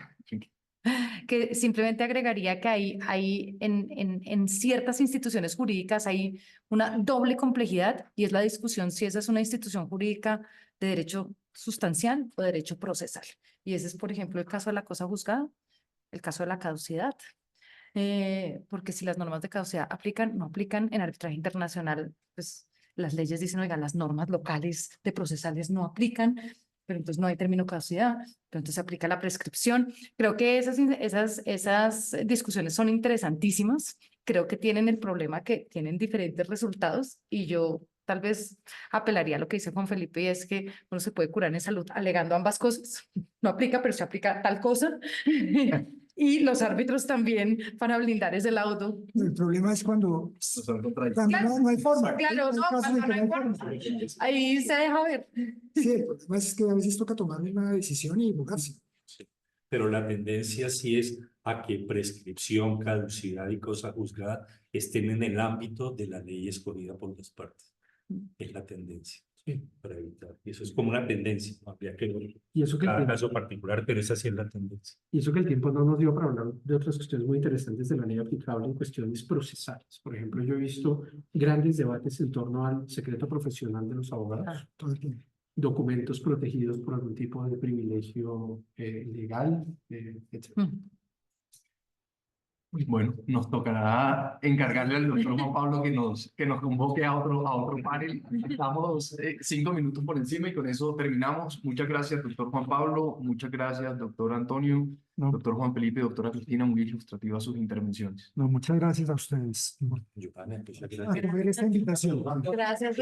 que simplemente agregaría que hay en ciertas instituciones jurídicas hay una doble complejidad y es la discusión si esa es una institución jurídica de derecho sustancial o derecho procesal. Y ese es, por ejemplo, el caso de la cosa juzgada, el caso de la caducidad. Porque si las normas de caducidad aplican, no aplican en arbitraje internacional, pues las leyes dicen, oigan, las normas locales de procesales no aplican, pero entonces no hay término de caducidad, pero entonces se aplica la prescripción. Creo que esas discusiones son interesantísimas, creo que tienen el problema que tienen diferentes resultados y yo tal vez apelaría a lo que dice Juan Felipe y es que uno se puede curar en salud alegando ambas cosas, no aplica, pero se aplica tal cosa. Y los árbitros también para blindar ese laudo. El problema es cuando Claro, no hay forma. Claro, Hay no, casos en cuando que no hay forma. Ahí se deja ver. Sí, el problema es que a veces toca tomar una decisión y buscarse. Pero la tendencia sí es a que prescripción, caducidad y cosa juzgada estén en el ámbito de la ley escogida por las partes. Es la tendencia para evitar. Y eso es como una tendencia, ¿no? Habría que ver Y eso que el cada tiempo, caso particular, pero esa sí es la tendencia. y eso que el tiempo no nos dio para hablar de otras cuestiones muy interesantes de la ley aplicable en cuestiones procesales. Por ejemplo, yo he visto grandes debates en torno al secreto profesional de los abogados, Todo el tiempo. documentos protegidos por algún tipo de privilegio legal, etc. Bueno, nos tocará encargarle al doctor Juan Pablo que nos convoque a otro panel. Estamos 5 minutos por encima y con eso terminamos. Muchas gracias, doctor Juan Pablo. Muchas gracias, doctor Antonio, No, doctor Juan Felipe, doctora Cristina. Muy ilustrativas sus intervenciones. no, muchas gracias a ustedes Giovanna, muchas por gracias. acoger esta invitación. Gracias.